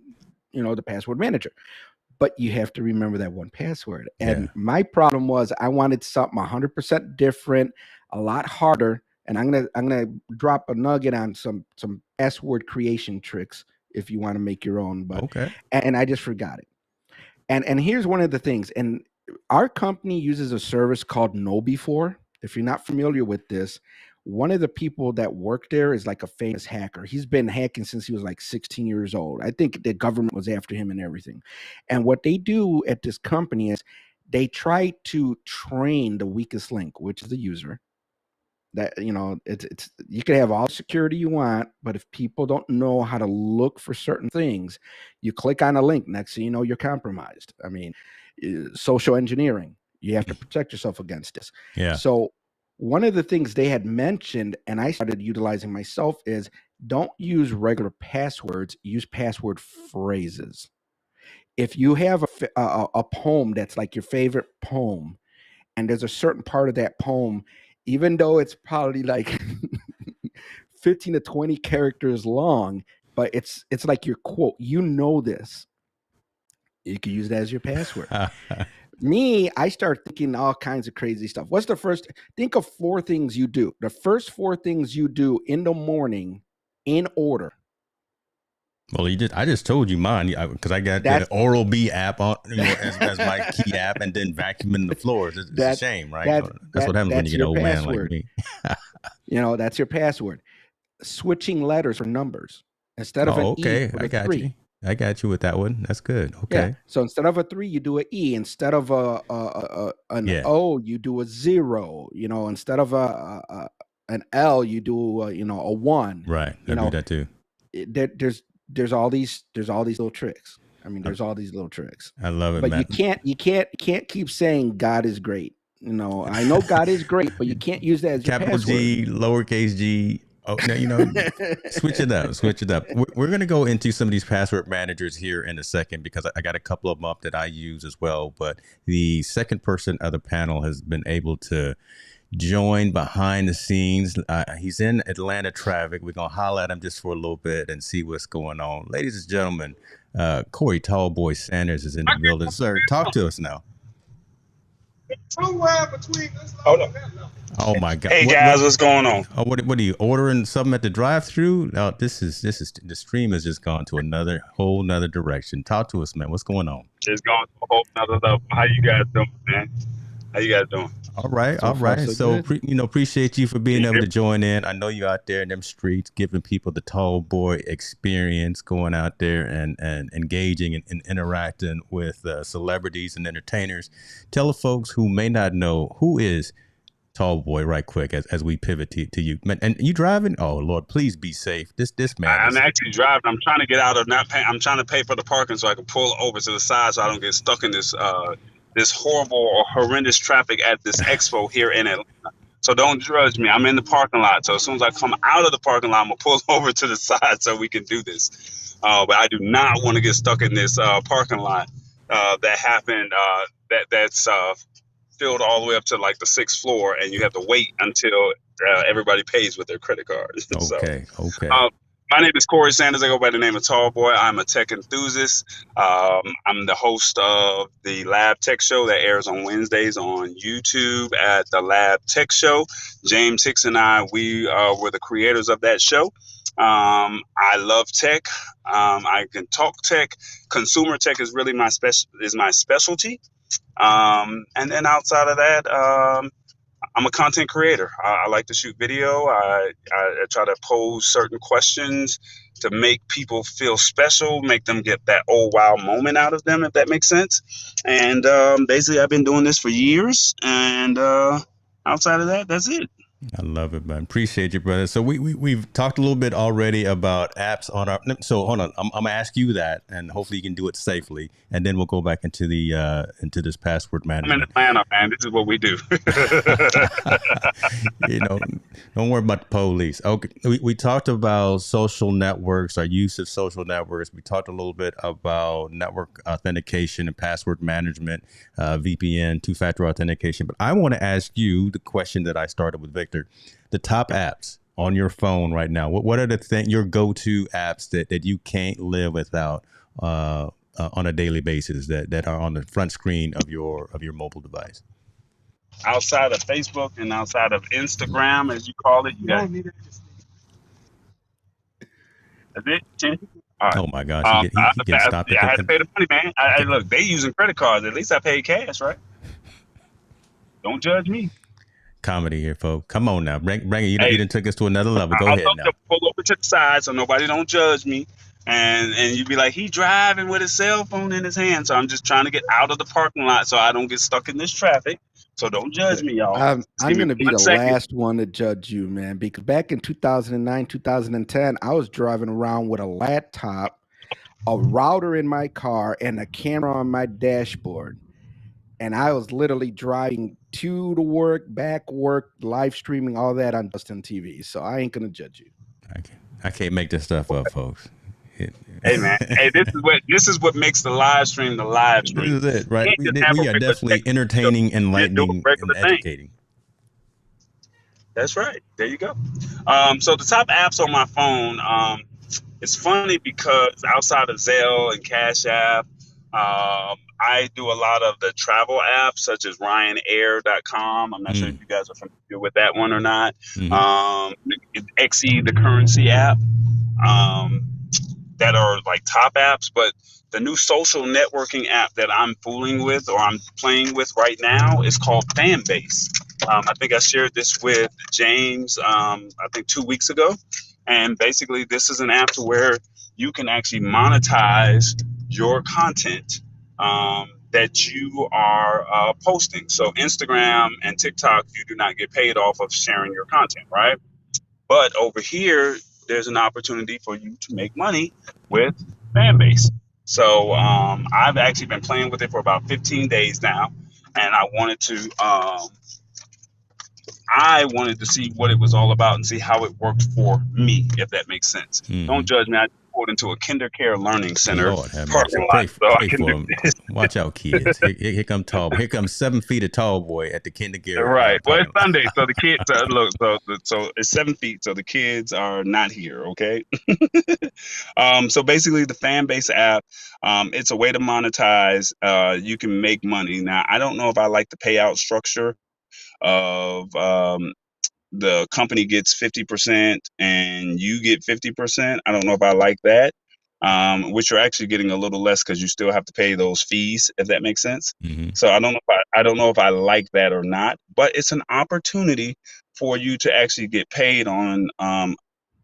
the password manager. But you have to remember that one password. Yeah. And my problem was I wanted something 100% different, a lot harder. And I'm gonna drop a nugget on some password creation tricks if you want to make your own. But Okay. and I just forgot it. And here's one of the things. And our company uses a service called KnowBe4. If you're not familiar with this, one of the people that work there is like a famous hacker. He's been hacking since he was like 16 years old. I think the government was after him and everything. And what they do at this company is they try to train the weakest link, which is the user. That it's you can have all the security you want, but if people don't know how to look for certain things, you click on a link, next thing you know, you're compromised. I mean, social engineering, you have to protect yourself against this. Yeah. So one of the things they had mentioned, and I started utilizing myself, is don't use regular passwords, use password phrases. If you have a poem that's like your favorite poem, and there's a certain part of that poem, even though it's probably like 15 to 20 characters long, but it's like your quote. This. You can use that as your password. Me, I start thinking all kinds of crazy stuff. What's the first? Think of four things you do. The first four things you do in the morning in order. Well, I just told you mine because I got the That's Oral B app on, as my key app, and then vacuuming the floors. It's a that shame, right? that That's what happens when you that's get an your old man like password. me. That's your password. Switching letters or numbers. Instead of an Oh, E, okay. put I a got you. three. I got you with that one. That's good. Yeah. Okay. So instead of a three, you do an E. Instead of an Yeah. O, you do a zero. Instead of an L, you do a one. Right. I You do know, that too. there's all these little tricks. I mean, I, there's all these little tricks. I love it, But man. you can't keep saying God is great. I know God is great, but you can't use that as your Capital password. G, lowercase g. Oh, no, switch it up. Switch it up. We're going to go into some of these password managers here in a second because I got a couple of them up that I use as well. But the second person of the panel has been able to join behind the scenes. He's in Atlanta traffic. We're going to holler at him just for a little bit and see what's going on. Ladies and gentlemen, Corey Tallboy Sanders is in the building. Sir, talk to us now. Somewhere between this level and that level. Oh my God! Hey What guys, what's going on? what are you ordering something at the drive-through? No, this is the stream has just gone to another whole nother direction. Talk to us, man. What's going on? It's going to a whole nother level. How you guys doing, man? How you guys doing? All right, So all far, right. so So good. appreciate you for Can being you able hear to join in. I know you out there in them streets, giving people the tall boy experience, going out there and engaging and interacting with celebrities and entertainers. Tell the folks who may not know who is Tall Boy right quick as we pivot to you. Man, and you driving? Oh Lord, please be safe. This man I'm is actually driving. I'm trying to get out of not pay. I'm trying to pay for the parking so I can pull over to the side so I don't get stuck in this horrible or horrendous traffic at this expo here in Atlanta. So don't judge me. I'm in the parking lot. So as soon as I come out of the parking lot, I'm gonna pull over to the side so we can do this. But I do not want to get stuck in this parking lot that happened. That's filled all the way up to like the sixth floor, and you have to wait until everybody pays with their credit card. So, okay. Okay. uh, my name is Corey Sanders. I go by the name of Tall Boy. I'm a tech enthusiast. I'm the host of the Lab Tech Show that airs on Wednesdays on YouTube at the Lab Tech Show. James Hicks and I, we were the creators of that show. I love tech. I can talk tech. Consumer tech is really my specialty. And then outside of that, I'm a content creator. I like to shoot video. I try to pose certain questions to make people feel special, make them get that oh wow moment out of them, if that makes sense. And basically, I've been doing this for years. And outside of that, that's it. I love it, man. Appreciate you, brother. So we've talked a little bit already about apps on our. So hold on, I'm gonna ask you that, and hopefully you can do it safely, and then we'll go back into the into this password I'm in management. Atlanta, man. This is what we do. You know, don't worry about the police. Okay, we talked about social networks, our use of social networks. We talked a little bit about network authentication and password management, VPN, two-factor authentication. But I want to ask you the question that I started with Victor: the top apps on your phone right now. What are your go-to apps that you can't live without on a daily basis that are on the front screen of your mobile device? Outside of Facebook and outside of Instagram, as you call it, you got that's it. Chin? All right. Oh my gosh, he getting stopped at I had to the. pay the money, man. Okay. Look, they using credit cards. At least I paid cash, right? Don't judge me. Comedy here, folks. Come on now, bring it. You Hey, didn't took us to another level. Go I ahead told you now. to pull over to the side so nobody don't judge me. And you'd be like, he driving with his cell phone in his hand. So I'm just trying to get out of the parking lot so I don't get stuck in this traffic. So don't judge me, y'all. Just I'm give me going to be 1 the second. last one to judge you, man, because back in 2009, 2010, I was driving around with a laptop, a router in my car, and a camera on my dashboard. And I was literally driving to work, back work, live streaming, all that on Justin TV. So I ain't going to judge you. I can't make this stuff up, folks. Hey man, hey, this is what makes the live stream the live This stream. is it, You right? can't just have a We are regular definitely text video. entertaining, You're doing enlightening, and regular thing. educating. That's right. There you go. So the top apps on my phone. It's funny because outside of Zelle and Cash App, I do a lot of the travel apps such as Ryanair.com. I'm not sure if Mm, you guys are familiar with that one or not. mm-hmm. Um, XE, the currency app. Um, that are like top apps, but the new social networking app that I'm fooling with or I'm playing with right now is called Fanbase. I think I shared this with James, I think 2 weeks ago. And basically, this is an app to where you can actually monetize your content that you are posting. So, Instagram and TikTok, you do not get paid off of sharing your content, right? But over here, there's an opportunity for you to make money with fan base. So I've actually been playing with it for about 15 days now, and I wanted to see what it was all about and see how it worked for me, if that makes sense. Mm-hmm. Don't judge me. I pulled into a kinder care learning center Lord have mercy. parking lot, so I Pray can for do him. this. Watch out, kids. Here come tall. Here comes 7 feet of tall boy at the kindergarten Right. Well, it's parking lot. Sunday, so the kids look. So it's 7 feet, so the kids are not here. Okay. So basically, the fan base app, it's a way to monetize. You can make money. Now, I don't know if I like the payout structure of the company gets 50% and you get 50%. I don't know if I like that. Which you're actually getting a little less because you still have to pay those fees, if that makes sense. Mm-hmm. So I don't know if I don't know if I like that or not, but it's an opportunity for you to actually get paid on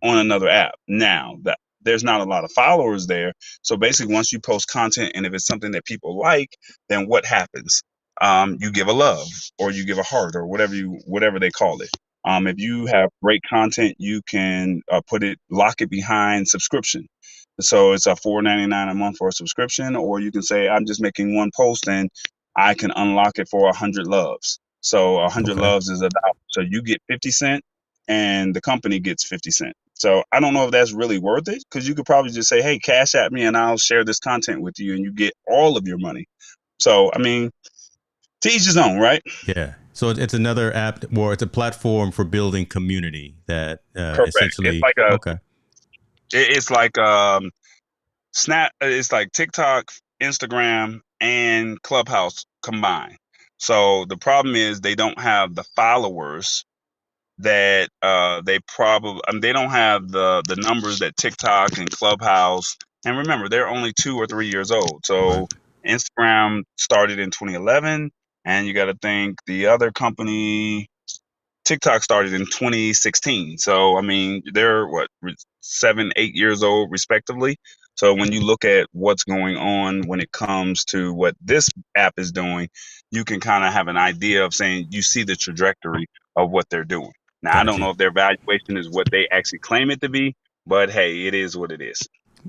another app. Now that there's not a lot of followers there, so basically once you post content and if it's something that people like, then what happens? You give a love or you give a heart or whatever they call it. If you have great content, you can lock it behind subscription. So it's a $4.99 a month for a subscription, or you can say I'm just making one post and I can unlock it for 100 loves. So 100 loves is $1. So you get 50 cents, and the company gets 50 cents. So I don't know if that's really worth it because you could probably just say, "Hey, cash at me, and I'll share this content with you, and you get all of your money." So I mean, to each his own, right? Yeah. So it's another app, or it's a platform for building community that Correct. essentially. Okay. It's like Snap. It's like TikTok, Instagram, and Clubhouse combined. So the problem is they don't have the followers that they probably they don't have the numbers that TikTok and Clubhouse. And remember, they're only 2 or 3 years old. So Right. Instagram started in 2011, and you got to think the other company, TikTok, started in 2016. So, I mean, they're 7, 8 years old, respectively. So, when you look at what's going on when it comes to what this app is doing, you can kind of have an idea of saying you see the trajectory of what they're doing. Now, I don't Gotcha. know if their valuation is what they actually claim it to be, but hey, it is what it is.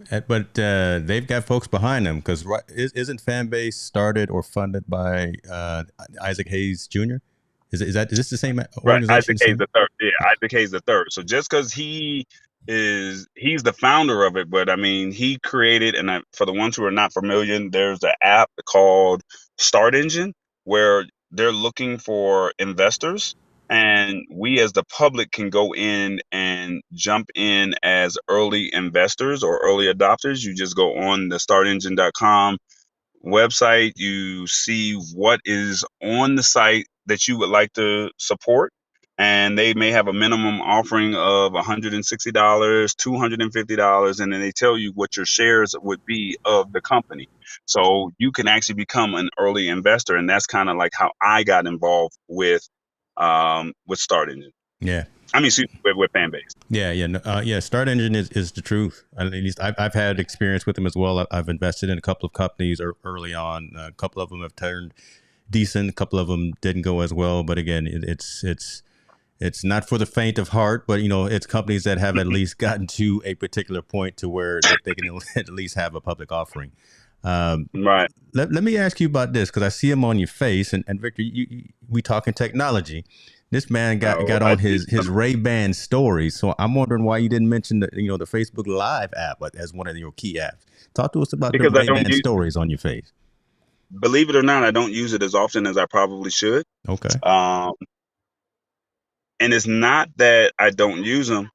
But they've got folks behind them because isn't Fanbase started or funded by Isaac Hayes Jr.? Is this the same Right, organization? Isaac Hayes Same. the third. Yeah, Isaac Hayes the third. So just because he's the founder of it, but I mean he created, and for the ones who are not familiar, there's an app called Start Engine where they're looking for investors, and we as the public can go in and jump in as early investors or early adopters. You just go on the startengine.com website, you see what is on the site that you would like to support, and they may have a minimum offering of $160, $250, and then they tell you what your shares would be of the company. So you can actually become an early investor, and that's kind of like how I got involved with Start Engine. Yeah. I mean, excuse me, with Fanbase. Yeah. Start Engine is the truth. At least I've had experience with them as well. I've invested in a couple of companies early on. A couple of them have turned decent. A couple of them didn't go as well. But again, it's not for the faint of heart. But it's companies that have at least gotten to a particular point to where they can at least have a public offering. Right. Let me ask you about this because I see them on your face, and Victor, we talking technology. This man got on his Ray-Ban stories, so I'm wondering why you didn't mention the Facebook Live app as one of your key apps. Talk to us about the Because I don't Ray-Ban stories on your face. believe it or not, I don't use it as often as I probably should. Okay. And it's not that I don't use them.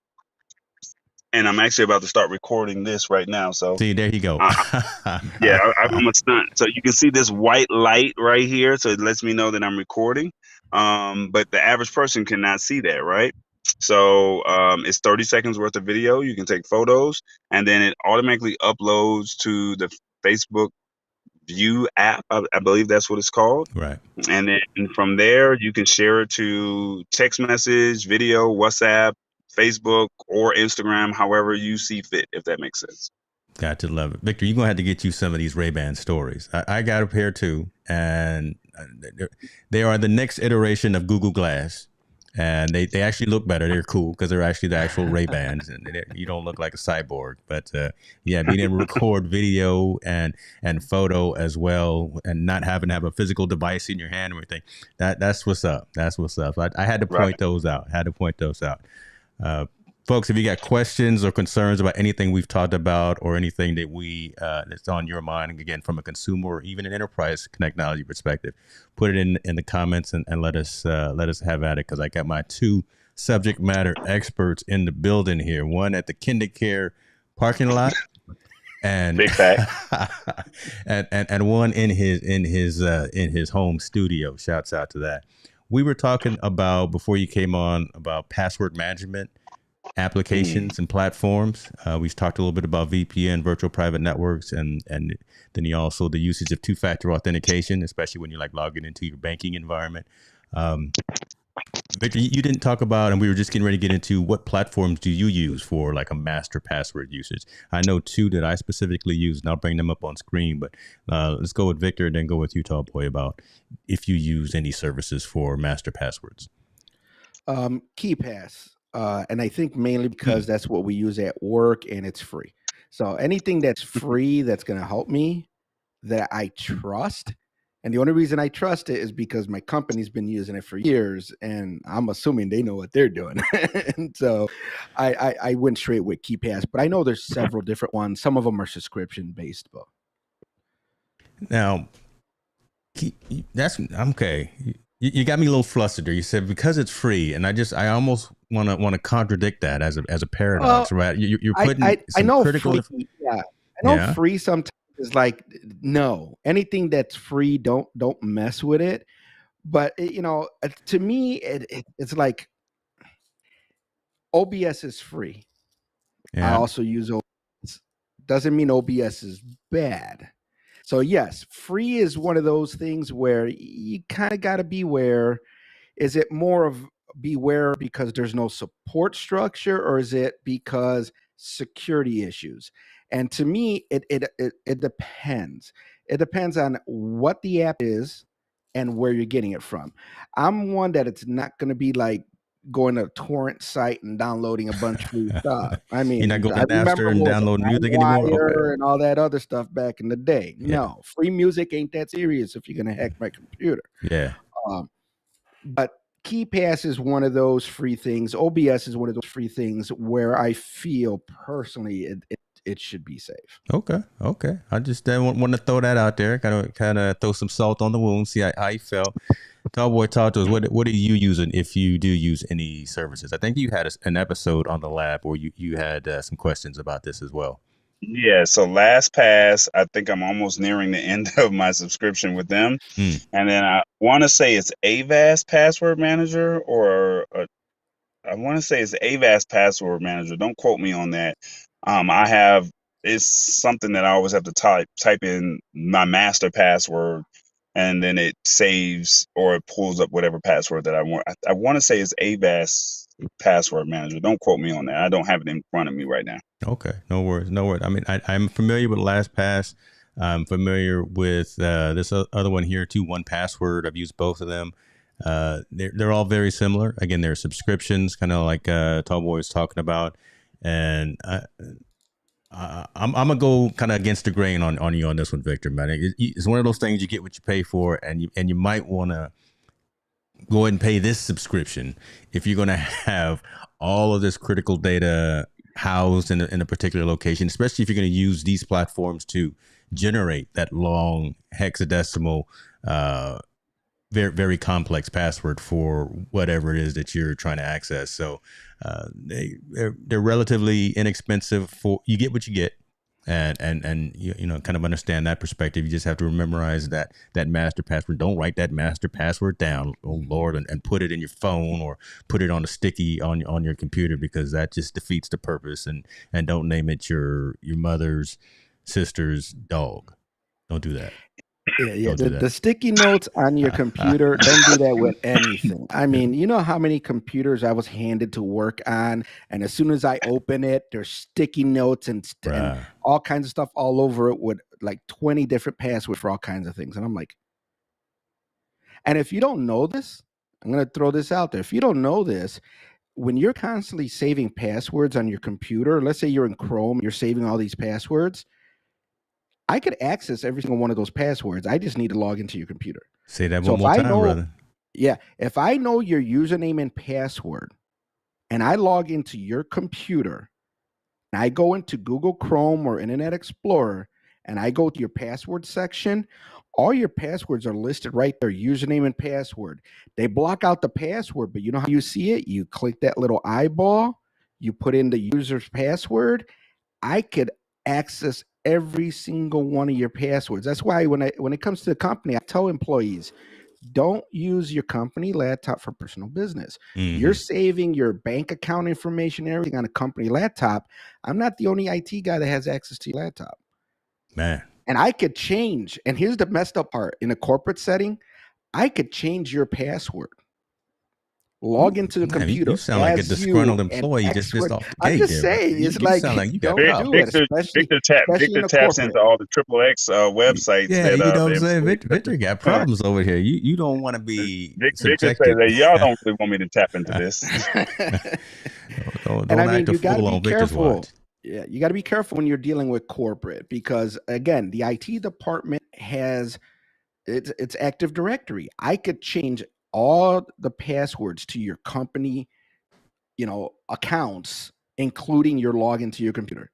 And I'm actually about to start recording this right now. So, See, there you go. I'm a stunt. So you can see this white light right here. So it lets me know that I'm recording. But the average person cannot see that, right? So it's 30 seconds worth of video. You can take photos, and then it automatically uploads to the Facebook View app. I believe that's what it's called. Right. And then from there, you can share it to text message, video, WhatsApp, Facebook, or Instagram, however you see fit, if that makes sense. Got to love it. Victor, you're going to have to get you some of these Ray-Ban stories. I got a pair too, and they are the next iteration of Google Glass. And they actually look better. They're cool because they're actually the actual Ray-Bans, and you don't look like a cyborg. But being able to record video and photo as well, and not having to have a physical device in your hand or anything, that's what's up. That's what's up. I had to point those out. Folks, if you got questions or concerns about anything we've talked about or anything that that's on your mind, again, from a consumer or even an enterprise technology perspective, put it in the comments and let us have at it, because I got my two subject matter experts in the building here. One at the KinderCare parking lot, and Big fact. and one in his home studio. Shouts out to that. We were talking about, before you came on, about password management applications and platforms. We've talked a little bit about VPN, virtual private networks, and then also the usage of two-factor authentication, especially when you're like logging into your banking environment. Victor, you didn't talk about, and we were just getting ready to get into, what platforms do you use for like a master password usage? I know two that I specifically use, and I'll bring them up on screen, but let's go with Victor and then go with you, Tall Boy, about if you use any services for master passwords. KeyPass. And I think mainly because that's what we use at work and it's free. So anything that's free that's going to help me, that I trust. And the only reason I trust it is because my company's been using it for years, and I'm assuming they know what they're doing. And so I went straight with KeyPass, but I know there's several different ones. Some of them are subscription based, but now that's okay. You got me a little flustered there. You said because it's free, and I almost want to contradict that as a paradox, right? You're putting I know critical. free, I know free sometimes is like, no, anything that's free, don't mess with it. But to me, it's like, OBS is free. I Yeah. also use OBS. Doesn't mean OBS is bad. So yes, free is one of those things where you kind of got to beware. Is it more of beware because there's no support structure, or is it because security issues? And to me, it depends. It depends on what the app is and where you're getting it from. I'm one that it's not going to be like going to a torrent site and downloading a bunch of free stuff. I You're not mean, going I to remember Napster and what was it, download music anymore? Okay. LimeWire and all that other stuff back in the day. Yeah. No, free music ain't that serious if you're going to hack my computer. Yeah. But KeyPass is one of those free things. OBS is one of those free things where I feel personally it should be safe. Okay. I just want to throw that out there, kind of throw some salt on the wound, see how you felt. Tallboy, talk to us. What are you using if you do use any services? I think you had an episode on the lab where you had some questions about this as well. Yeah, so LastPass, I think I'm almost nearing the end of my subscription with them. Mm. And then I want to say it's Avast Password Manager, or I want to say it's Avast Password Manager. Don't quote me on that. It's something that I always have to type in my master password, and then it saves or it pulls up whatever password that I want. I want to say it's Avast Password Manager. Don't quote me on that. I don't have it in front of me right now. Okay, no worries. I mean, I'm familiar with LastPass. I'm familiar with this other one here too, 1Password. I've used both of them. They're all very similar. Again, they're subscriptions, kind of like Tallboy was talking about. And I'm gonna go kind of against the grain on you on this one, Victor. Man, it's one of those things, you get what you pay for, and you might want to go ahead and pay this subscription if you're going to have all of this critical data housed in a particular location, especially if you're going to use these platforms to generate that long hexadecimal, very, very complex password for whatever it is that you're trying to access. So they're relatively inexpensive. For you get what you get. And you know, kind of understand that perspective. You just have to memorize that master password. Don't write that master password down, oh Lord, and put it in your phone or put it on a sticky on your computer, because that just defeats the purpose. And don't name it your mother's sister's dog. Don't do that. Yeah. The sticky notes on your computer, don't do that with anything. I mean, you know how many computers I was handed to work on, and as soon as I open it, there's sticky notes and all kinds of stuff all over it with like 20 different passwords for all kinds of things. And I'm like, and if you don't know this, I'm going to throw this out there. If you don't know this, when you're constantly saving passwords on your computer, let's say you're in Chrome, you're saving all these passwords, I could access every single one of those passwords. I just need to log into your computer. Say that one more time, brother. Yeah. If I know your username and password and I log into your computer and I go into Google Chrome or Internet Explorer and I go to your password section, all your passwords are listed right there, username and password. They block out the password, but you know how you see it? You click that little eyeball, you put in the user's password. I could access every single one of your passwords. That's why when it comes to the company, I tell employees, don't use your company laptop for personal business. Mm-hmm. You're saving your bank account information, everything on a company laptop. I'm not the only IT guy that has access to your laptop. Man. And I could change, and here's the messed up part, in a corporate setting, I could change your password. Log into the computer. You sound like a disgruntled employee just off the gate. I'm just saying, it's like, sound like you got don't do it, Victor taps into all the XXX websites. Yeah, you know what I'm saying? Victor got problems over here. You don't want to be Victor says that y'all don't really want me to tap into this. don't act a fool on Victor's watch. Yeah, you got to be careful when you're dealing with corporate, because again, the IT department has its Active Directory. I could change all the passwords to your company, accounts, including your login to your computer.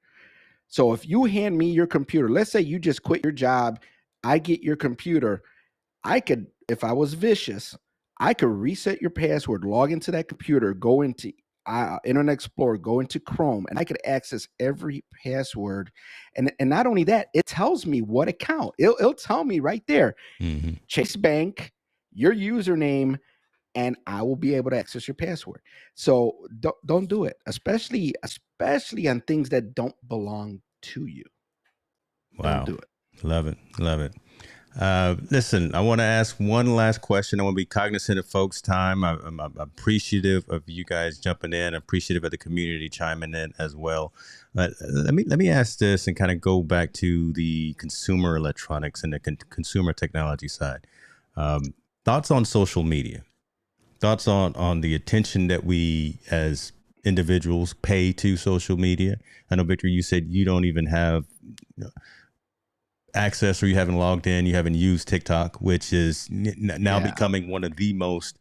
So if you hand me your computer, let's say you just quit your job, I get your computer, I could, if I was vicious, I could reset your password, log into that computer, go into Internet Explorer, go into Chrome, and I could access every password. And not only that, it tells me what account. It'll tell me right there, mm-hmm. Chase Bank, your username, and I will be able to access your password. So don't do it, especially on things that don't belong to you. Don't Wow. do it. Love it. Love it. Listen, I want to ask one last question. I want to be cognizant of folks' time. I'm appreciative of you guys jumping in, appreciative of the community chiming in as well. But let me ask this and kind of go back to the consumer electronics and the consumer technology side. Thoughts on social media? Thoughts on the attention that we as individuals pay to social media? I know, Victor, you said you don't even have access, or you haven't logged in, you haven't used TikTok, which is now becoming one of the most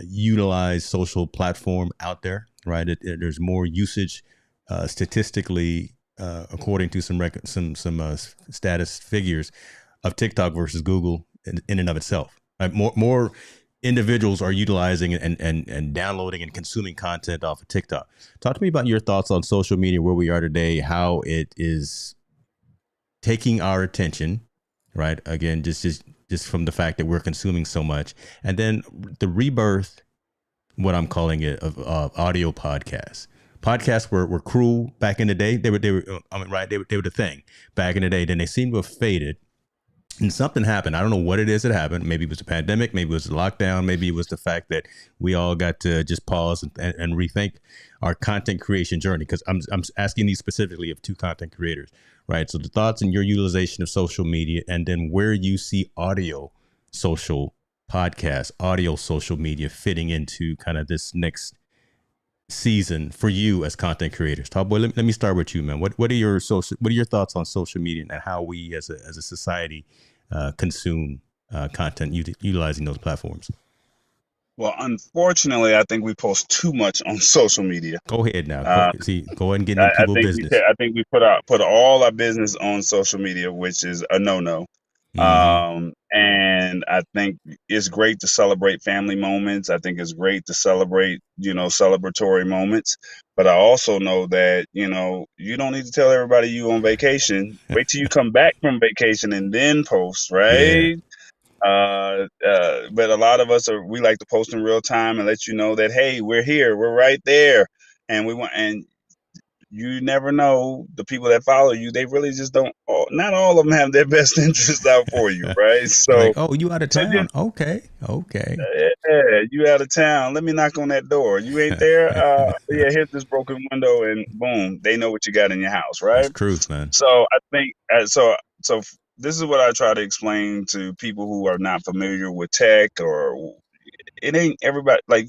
utilized social platform out there, right? There's more usage statistically, according to some status figures of TikTok versus Google in and of itself. Right? More individuals are utilizing and downloading and consuming content off of TikTok. Talk to me about your thoughts on social media, where we are today, how it is taking our attention, right? Again, just from the fact that we're consuming so much, and then the rebirth, what I'm calling it, of audio podcasts. Podcasts were cruel back in the day. They were right. They were the thing back in the day. Then they seem to have faded. And something happened. I don't know what it is that happened. Maybe it was the pandemic. Maybe it was the lockdown. Maybe it was the fact that we all got to just pause and rethink our content creation journey. Because I'm asking these specifically of two content creators, right? So the thoughts and your utilization of social media, and then where you see audio social podcasts, audio social media fitting into kind of this next season for you as content creators. Top Boy, let me start with you, man. What are your thoughts on social media and how we as a society consume content utilizing those platforms? Well, unfortunately, I think we post too much on social media. Go ahead now. Go Uh, ahead and get into I people think business. we put all our business on social media, which is a no-no. Mm-hmm. And I think it's great to celebrate family moments. I think it's great to celebrate, celebratory moments. But I also know that, you don't need to tell everybody you on vacation. Wait till you come back from vacation and then post, Yeah. right? But a lot of us we like to post in real time and let you know that, hey, we're here, we're right there. And you never know, the people that follow you, they really just don't, not all of them have their best interests out for you, right? Like, So, oh, you out of so town? just, Okay. yeah, you out of town, let me knock on that door. You ain't there? Yeah, here's this broken window, and boom, they know what you got in your house, That's right? truth, man. So I think, this is what I try to explain to people who are not familiar with tech, or it ain't everybody. Like,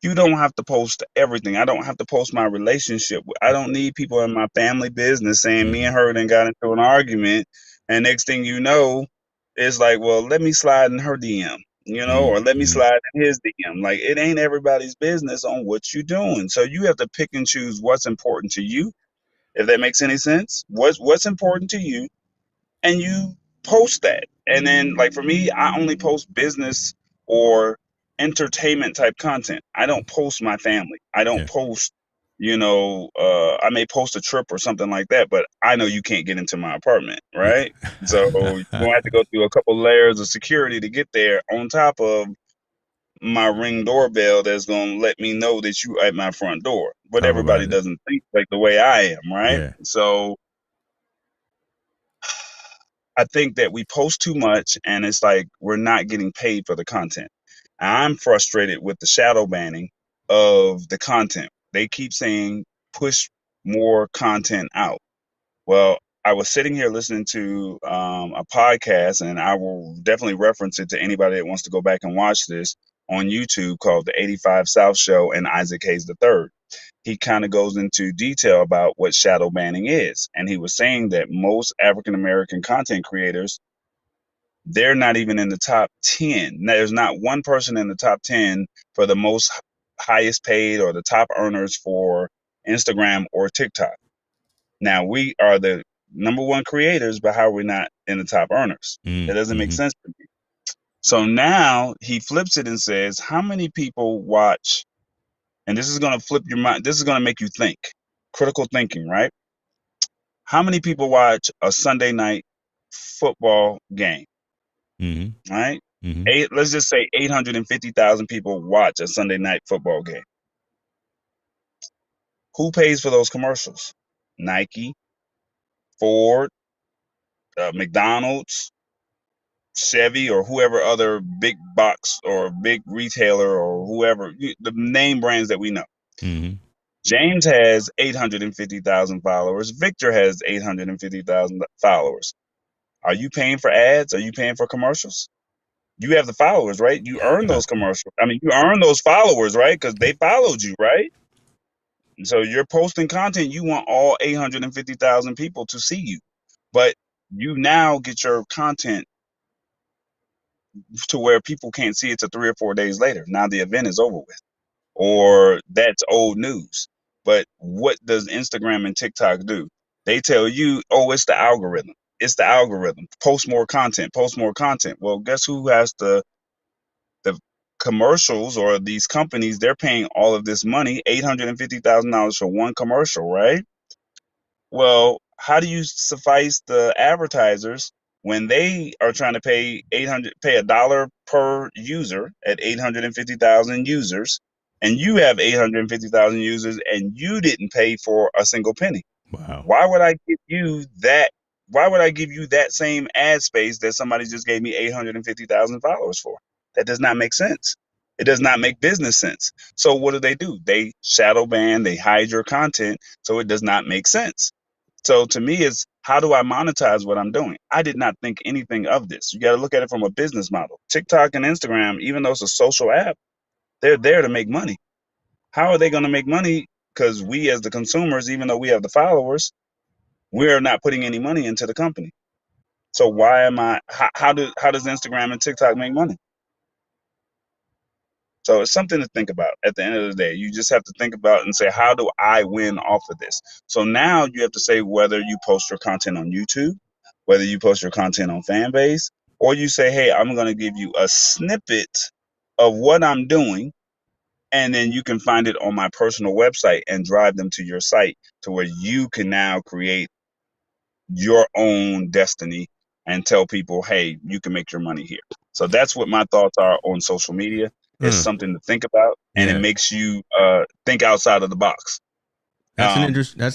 you don't have to post everything. I don't have to post my relationship. I don't need people in my family business saying me Mm-hmm. and her then got into an argument, and next thing you know, it's like, well, let me slide in her DM, or let me Mm-hmm. slide in his DM. Like, it ain't everybody's business on what you're doing. So you have to pick and choose what's important to you, if that makes any sense. What's important to you, and you post that. And then, like, for me, I only post business or entertainment type content. I don't post my family. I don't Yeah. post, I may post a trip or something like that, but I know you can't get into my apartment, right? So you're gonna have to go through a couple layers of security to get there, on top of my Ring doorbell that's gonna let me know that you at my front door. But Talk about everybody it. doesn't think like the way I am, right? Yeah. So I think that we post too much, and it's like we're not getting paid for the content. I'm frustrated with the shadow banning of the content. They keep saying push more content out. Well, I was sitting here listening to a podcast, and I will definitely reference it to anybody that wants to go back and watch this on YouTube, called the 85 South Show and Isaac Hayes III. He kind of goes into detail about what shadow banning is. And he was saying that most African American content creators, they're not even in the top 10. Now, there's not one person in the top 10 for the most highest paid or the top earners for Instagram or TikTok. Now, we are the number one creators, but how are we not in the top earners? That doesn't make Mm-hmm. sense to me. So now he flips it and says, how many people watch? And this is going to flip your mind. This is going to make you think. Critical thinking, right? How many people watch a Sunday night football game? Mm-hmm. Right? Let's just say 850,000 people watch a Sunday night football game. Who pays for those commercials? Nike, Ford, McDonald's, Chevy, or whoever other big box or big retailer or whoever, the name brands that we know. James has 850,000 followers. Victor has 850,000 followers. Are you paying for ads? Are you paying for commercials? You have the followers, right? You earn those commercials. I mean, you earn those followers, right? Because they followed you, right? And so you're posting content. You want all 850,000 people to see you. But you now get your content to where people can't see it till 3 or 4 days later. Now the event is over with, or that's old news. But what does Instagram and TikTok do? They tell you, oh, it's the algorithm. It's the algorithm. Post more content. Post more content. Well, guess who has the commercials, or these companies? They're paying all of this money, $850,000 for one commercial, right? Well, how do you suffice the advertisers when they are trying to pay $1 per user at 850,000 users, and you have 850,000 users and you didn't pay for a single penny? Wow. Why would I give you that? Why would I give you that same ad space that somebody just gave me 850,000 followers for? That does not make sense. It does not make business sense. So what do? They shadow ban, they hide your content, so it does not make sense. So to me, it's how do I monetize what I'm doing? I did not think anything of this. You got to look at it from a business model. TikTok and Instagram, even though it's a social app, they're there to make money. How are they going to make money? Because we as the consumers, even though we have the followers, we're not putting any money into the company. So why am I? How does Instagram and TikTok make money? So it's something to think about. At the end of the day, you just have to think about and say, how do I win off of this? So now you have to say whether you post your content on YouTube, whether you post your content on Fanbase, or you say, hey, I'm going to give you a snippet of what I'm doing, and then you can find it on my personal website and drive them to your site to where you can now create your own destiny and tell people, hey, you can make your money here. So that's what my thoughts are on social media. It's something to think about, and it makes you think outside of the box. That's an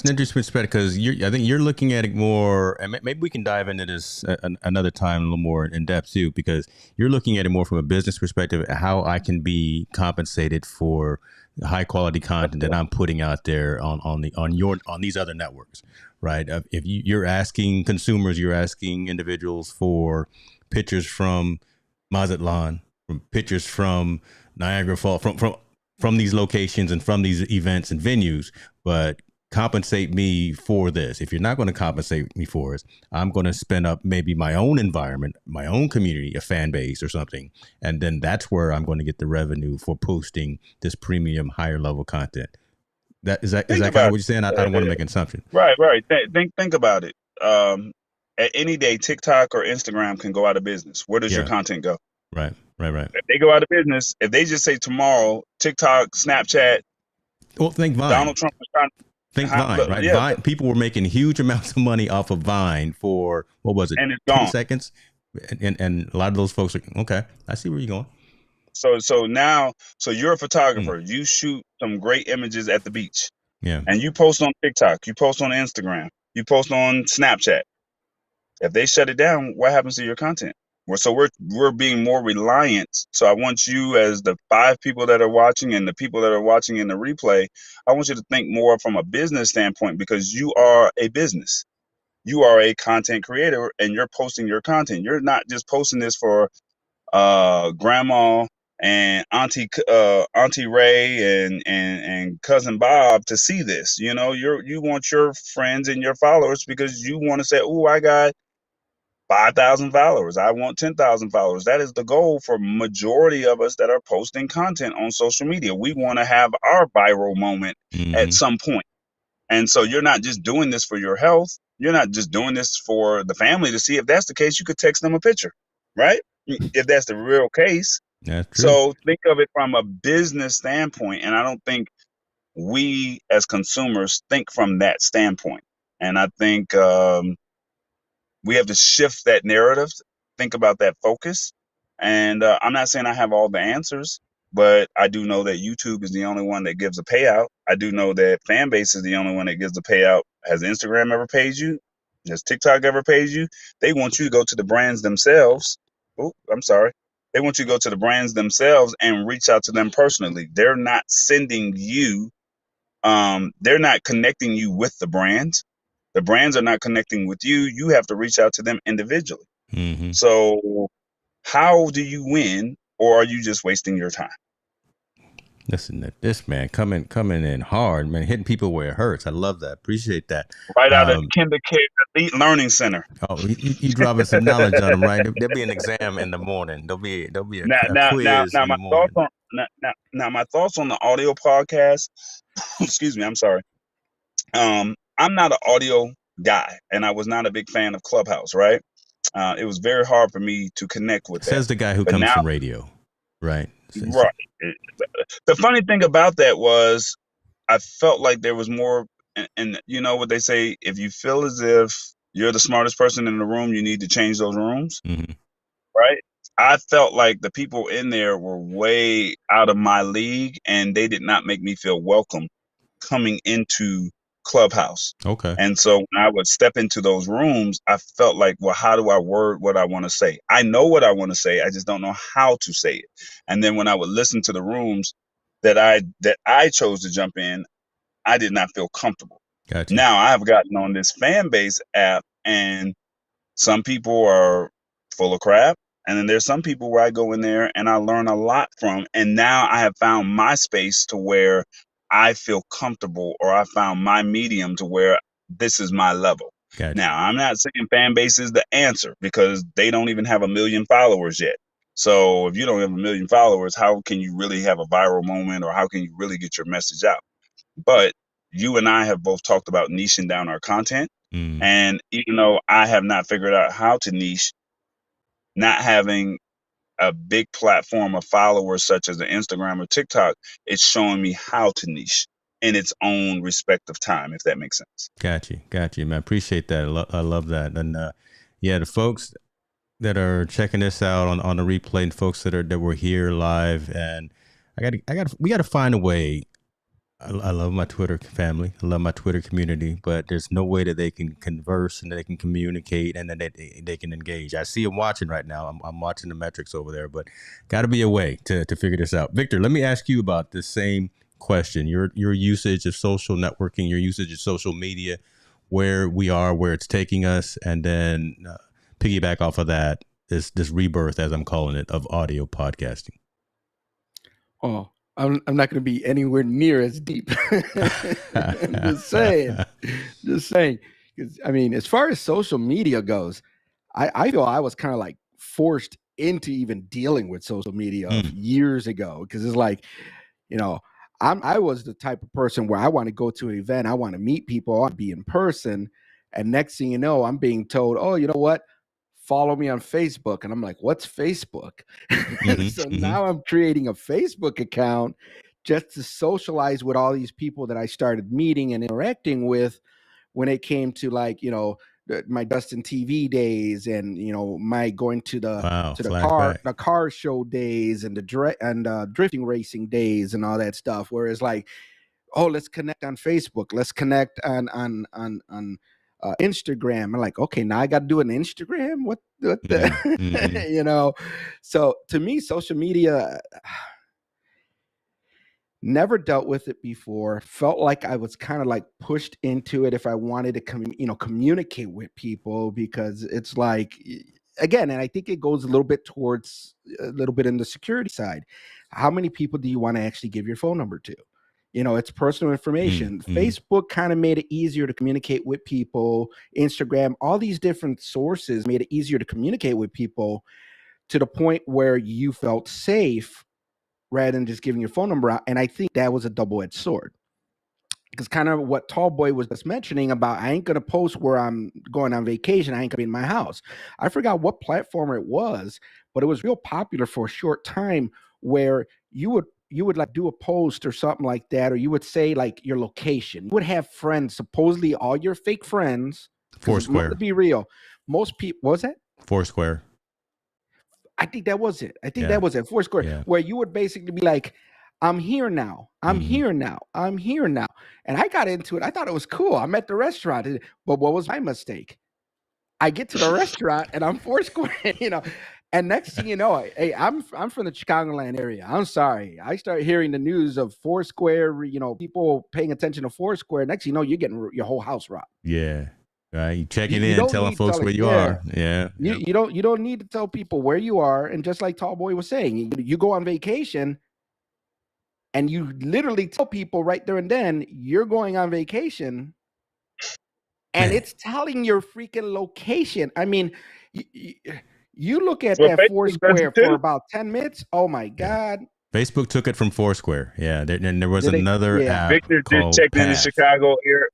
interesting perspective, because I think you're looking at it more, and maybe we can dive into this another time a little more in depth too, because you're looking at it more from a business perspective, how I can be compensated for the high quality content that I'm putting out there on these other networks, right? If you're asking consumers, you're asking individuals for pictures from Mazatlan, from pictures from Niagara Falls, from these locations and from these events and venues, but compensate me for this. If you're not going to compensate me for it, I'm going to spin up maybe my own environment, my own community, a fan base or something. And then that's where I'm going to get the revenue for posting this premium higher level content. Is that kind of what you're saying? I don't want to make an assumption. Right. Think about it. At any day, TikTok or Instagram can go out of business. Where does your content go? Right. If they go out of business, if they just say tomorrow, TikTok, Snapchat, well, think Vine. Donald Trump was trying. Think Vine, right? Yeah. Vine, people were making huge amounts of money off of Vine for, what was it, and it's 10 gone. seconds? And a lot of those folks are, okay, I see where you're going. So now you're a photographer. You shoot some great images at the beach. Yeah. And you post on TikTok, you post on Instagram, you post on Snapchat. If they shut it down, what happens to your content? So we're being more reliant. So I want you, as the 5 people that are watching and the people that are watching in the replay, I want you to think more from a business standpoint, because you are a business. You are a content creator, and you're posting your content. You're not just posting this for grandma and auntie Ray and cousin Bob to see this. You know, you want your friends and your followers, because you want to say, oh, I got 5,000 followers. I want 10,000 followers. That is the goal for majority of us that are posting content on social media. We want to have our viral moment at some point. And so you're not just doing this for your health. You're not just doing this for the family to see. If that's the case, you could text them a picture, right? If that's the real case. That's true. So think of it from a business standpoint. And I don't think we as consumers think from that standpoint. And I think we have to shift that narrative, think about that focus, And I'm not saying I have all the answers, but I do know that YouTube is the only one that gives a payout. I do know that Fanbase is the only one that gives a payout. Has Instagram ever paid you? Has TikTok ever paid you? They want you to go to the brands themselves. Oh, I'm sorry. They want you to go to the brands themselves and reach out to them personally. They're not sending you, they're not connecting you with the brands. The brands are not connecting with you. You have to reach out to them individually. Mm-hmm. So how do you win, or are you just wasting your time? Listen, this man coming in hard, man, hitting people where it hurts. I love that. Appreciate that. Right out of KinderCare Elite Learning Center. Oh, you dropping some knowledge on them, right? There'll be an exam in the morning. There'll be a quiz in the morning. My thoughts on the audio podcast. Excuse me, I'm sorry. I'm not an audio guy, and I was not a big fan of Clubhouse. Right? It was very hard for me to connect with that. Says the guy who comes from radio, right? Right. The funny thing about that was I felt like there was more, and you know what they say, if you feel as if you're the smartest person in the room, you need to change those rooms. Mm-hmm. Right? I felt like the people in there were way out of my league, and they did not make me feel welcome coming into Clubhouse. Okay. And so when I would step into those rooms, I felt like, well, how do I word what I want to say? I know what I want to say. I just don't know how to say it. And then when I would listen to the rooms that I chose to jump in, I did not feel comfortable. Gotcha. Now I have gotten on this Fanbase app, and some people are full of crap. And then there's some people where I go in there and I learn a lot from. And now I have found my space to where I feel comfortable, or I found my medium to where this is my level. Gotcha. Now, I'm not saying Fanbase is the answer, because they don't even have 1 million followers yet. So if you don't have 1 million followers, how can you really have a viral moment, or how can you really get your message out? But you and I have both talked about niching down our content. Mm. And even though I have not figured out how to niche, not having a big platform of followers such as the Instagram or TikTok, it's showing me how to niche in its own respective time, if that makes sense. Got you, man. Appreciate that. I love that. And yeah, the folks that are checking this out on the replay, and folks that were here live, and we got to find a way. I love my Twitter family. I love my Twitter community, but there's no way that they can converse and they can communicate and then they can engage. I see them watching right now. I'm watching the metrics over there, but got to be a way to figure this out. Victor, let me ask you about this same question. Your usage of social networking, your usage of social media, where we are, where it's taking us, and then piggyback off of that, this rebirth, as I'm calling it, of audio podcasting. Oh, I'm not going to be anywhere near as deep. Just saying. Because I mean, as far as social media goes, I feel I was kind of like forced into even dealing with social media years ago. Because it's like, you know, I was the type of person where I want to go to an event, I want to meet people, I want to be in person, and next thing you know, I'm being told, oh, you know what? Follow me on Facebook. And I'm like, what's Facebook? So now I'm creating a Facebook account just to socialize with all these people that I started meeting and interacting with when it came to, like, you know, my Dustin TV days, and, you know, my going to the car show days, and the drifting racing days and all that stuff. Whereas, like, oh, let's connect on Facebook, let's connect on Instagram. I'm like, okay, now I got to do an Instagram. What the, you know? So to me, social media, never dealt with it before. Felt like I was kind of like pushed into it if I wanted to communicate with people, because it's like, again, and I think it goes a little bit in the security side. How many people do you want to actually give your phone number to? You know, it's personal information. Facebook kind of made it easier to communicate with people. Instagram, all these different sources made it easier to communicate with people, to the point where you felt safe rather than just giving your phone number out. And I think that was a double-edged sword. Because kind of what Tallboy was just mentioning about, I ain't going to post where I'm going on vacation, I ain't going to be in my house. I forgot what platform it was, but it was real popular for a short time, where you would like do a post or something like that, or you would say like your location. You would have friends, supposedly all your fake friends. Foursquare. To be real, most people, what was that? Foursquare. I think that was it. I think that was it. Foursquare, where you would basically be like, I'm here now. I'm here now. I'm here now. And I got into it. I thought it was cool. I'm at the restaurant. But what was my mistake? I get to the restaurant and I'm Foursquare, And next thing you know, hey, I'm from the Chicagoland area. I'm sorry. I start hearing the news of Foursquare, people paying attention to Foursquare. Next thing you know, you're getting your whole house robbed. Yeah. Right. You checking in, telling folks where you are. Yeah. You don't need to tell people where you are. And just like Tallboy was saying, you go on vacation and you literally tell people right there and then you're going on vacation. And it's telling your freaking location. I mean, you look at that Foursquare for about 10 minutes. Oh my God. Facebook took it from Foursquare. Yeah. There was another app. Victor just checked in the Chicago air.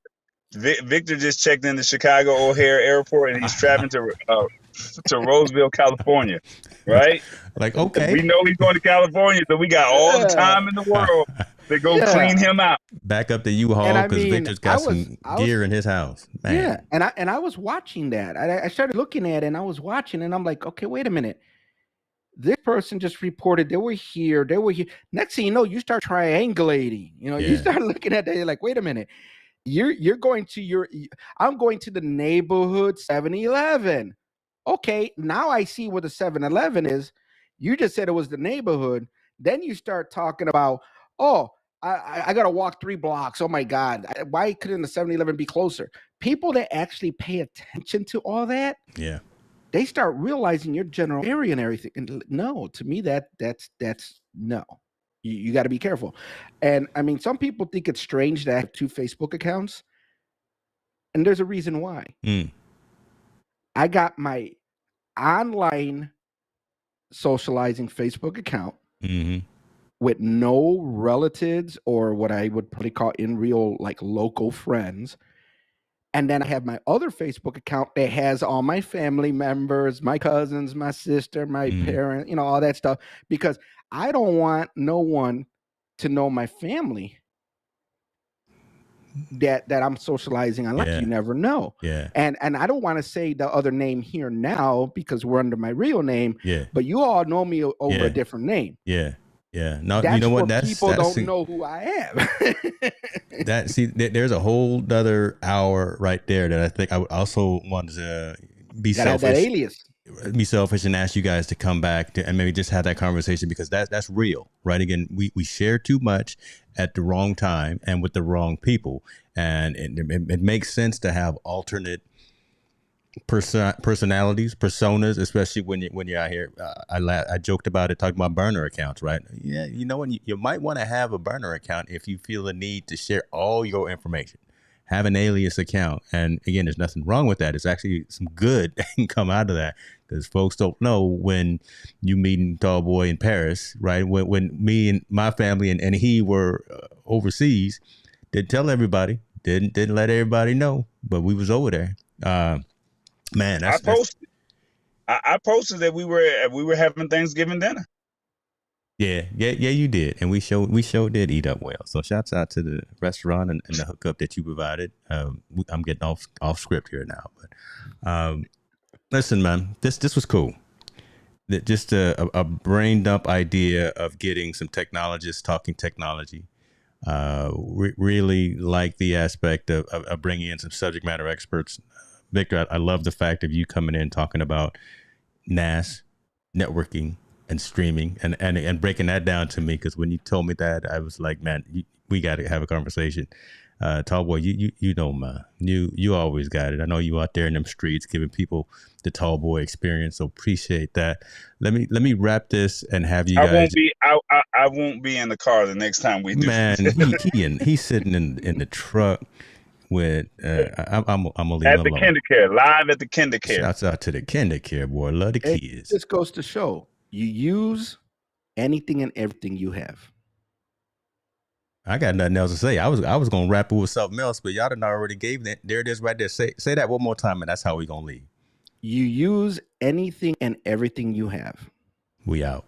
Victor just checked in the Chicago O'Hare Airport, and he's traveling to Roseville, California. Right? Like, okay. We know he's going to California, so we got all the time in the world to go clean him out. Back up the U-Haul because Victor's got some gear in his house. Man. Yeah, and I was watching that. I started looking at it, and I was watching, and I'm like, okay, wait a minute. This person just reported they were here. Next thing you know, you start triangulating. You start looking at it, you're like, wait a minute. You're going to I'm going to the neighborhood 7-Eleven. Okay, now I see where the 7-Eleven is. You just said it was the neighborhood. Then you start talking about, I got to walk 3 blocks. Oh my God. Why couldn't the 7-Eleven be closer? People that actually pay attention to all that. Yeah. They start realizing your general area and everything. And no, to me, that's no. You got to be careful. And I mean, some people think it's strange that I have 2 Facebook accounts. And there's a reason why. I got my online socializing Facebook account with no relatives or what I would probably call in real, like local friends. And then I have my other Facebook account that has all my family members, my cousins, my sister, my parent, all that stuff, because I don't want no one to know my family that I'm socializing on. Like, you never know. Yeah. And I don't want to say the other name here now because we're under my real name. Yeah. But you all know me over a different name. Yeah. Yeah. No, that's you know what? People don't know who I am. There's a whole other hour right there that I think I would also want to be selfish. That alias. Be selfish and ask you guys to come back and maybe just have that conversation, because that's real, right? Again, we share too much at the wrong time and with the wrong people, and it makes sense to have alternate personalities, personas, especially when you're out here. I joked about it, talking about burner accounts, right? Yeah, you know what? You might want to have a burner account if you feel the need to share all your information. Have an alias account, and again, there's nothing wrong with that. It's actually some good that can come out of that, because folks don't know when you meeting Tallboy in Paris, right? When me and my family and he were overseas, didn't tell everybody, didn't let everybody know, but we was over there. Man, I posted that we were having Thanksgiving dinner. Yeah, you did, and we sure did eat up well. So shouts out to the restaurant and the hookup that you provided. I'm getting off script here now, but listen, man, this was cool. Just a brain dump idea of getting some technologists talking technology. Really like the aspect of bringing in some subject matter experts. Victor, I love the fact of you coming in talking about NAS, networking, and streaming, and breaking that down to me, because when you told me that, I was like, man, we got to have a conversation. Tallboy, you know, man, you always got it. I know you out there in them streets giving people the Tallboy experience, so appreciate that. Let me wrap this and have you guys. I won't be in the car the next time we do. Man, he's sitting in the truck with I'm gonna leave at him the alone. KinderCare, live at the KinderCare. Shouts out to the KinderCare, boy. Love the kids. This goes to show you use anything and everything you have. I got nothing else to say. I was gonna wrap it with something else, but y'all done already gave that. There it is right there. Say that one more time, and that's how we gonna leave. You use anything and everything you have. We out.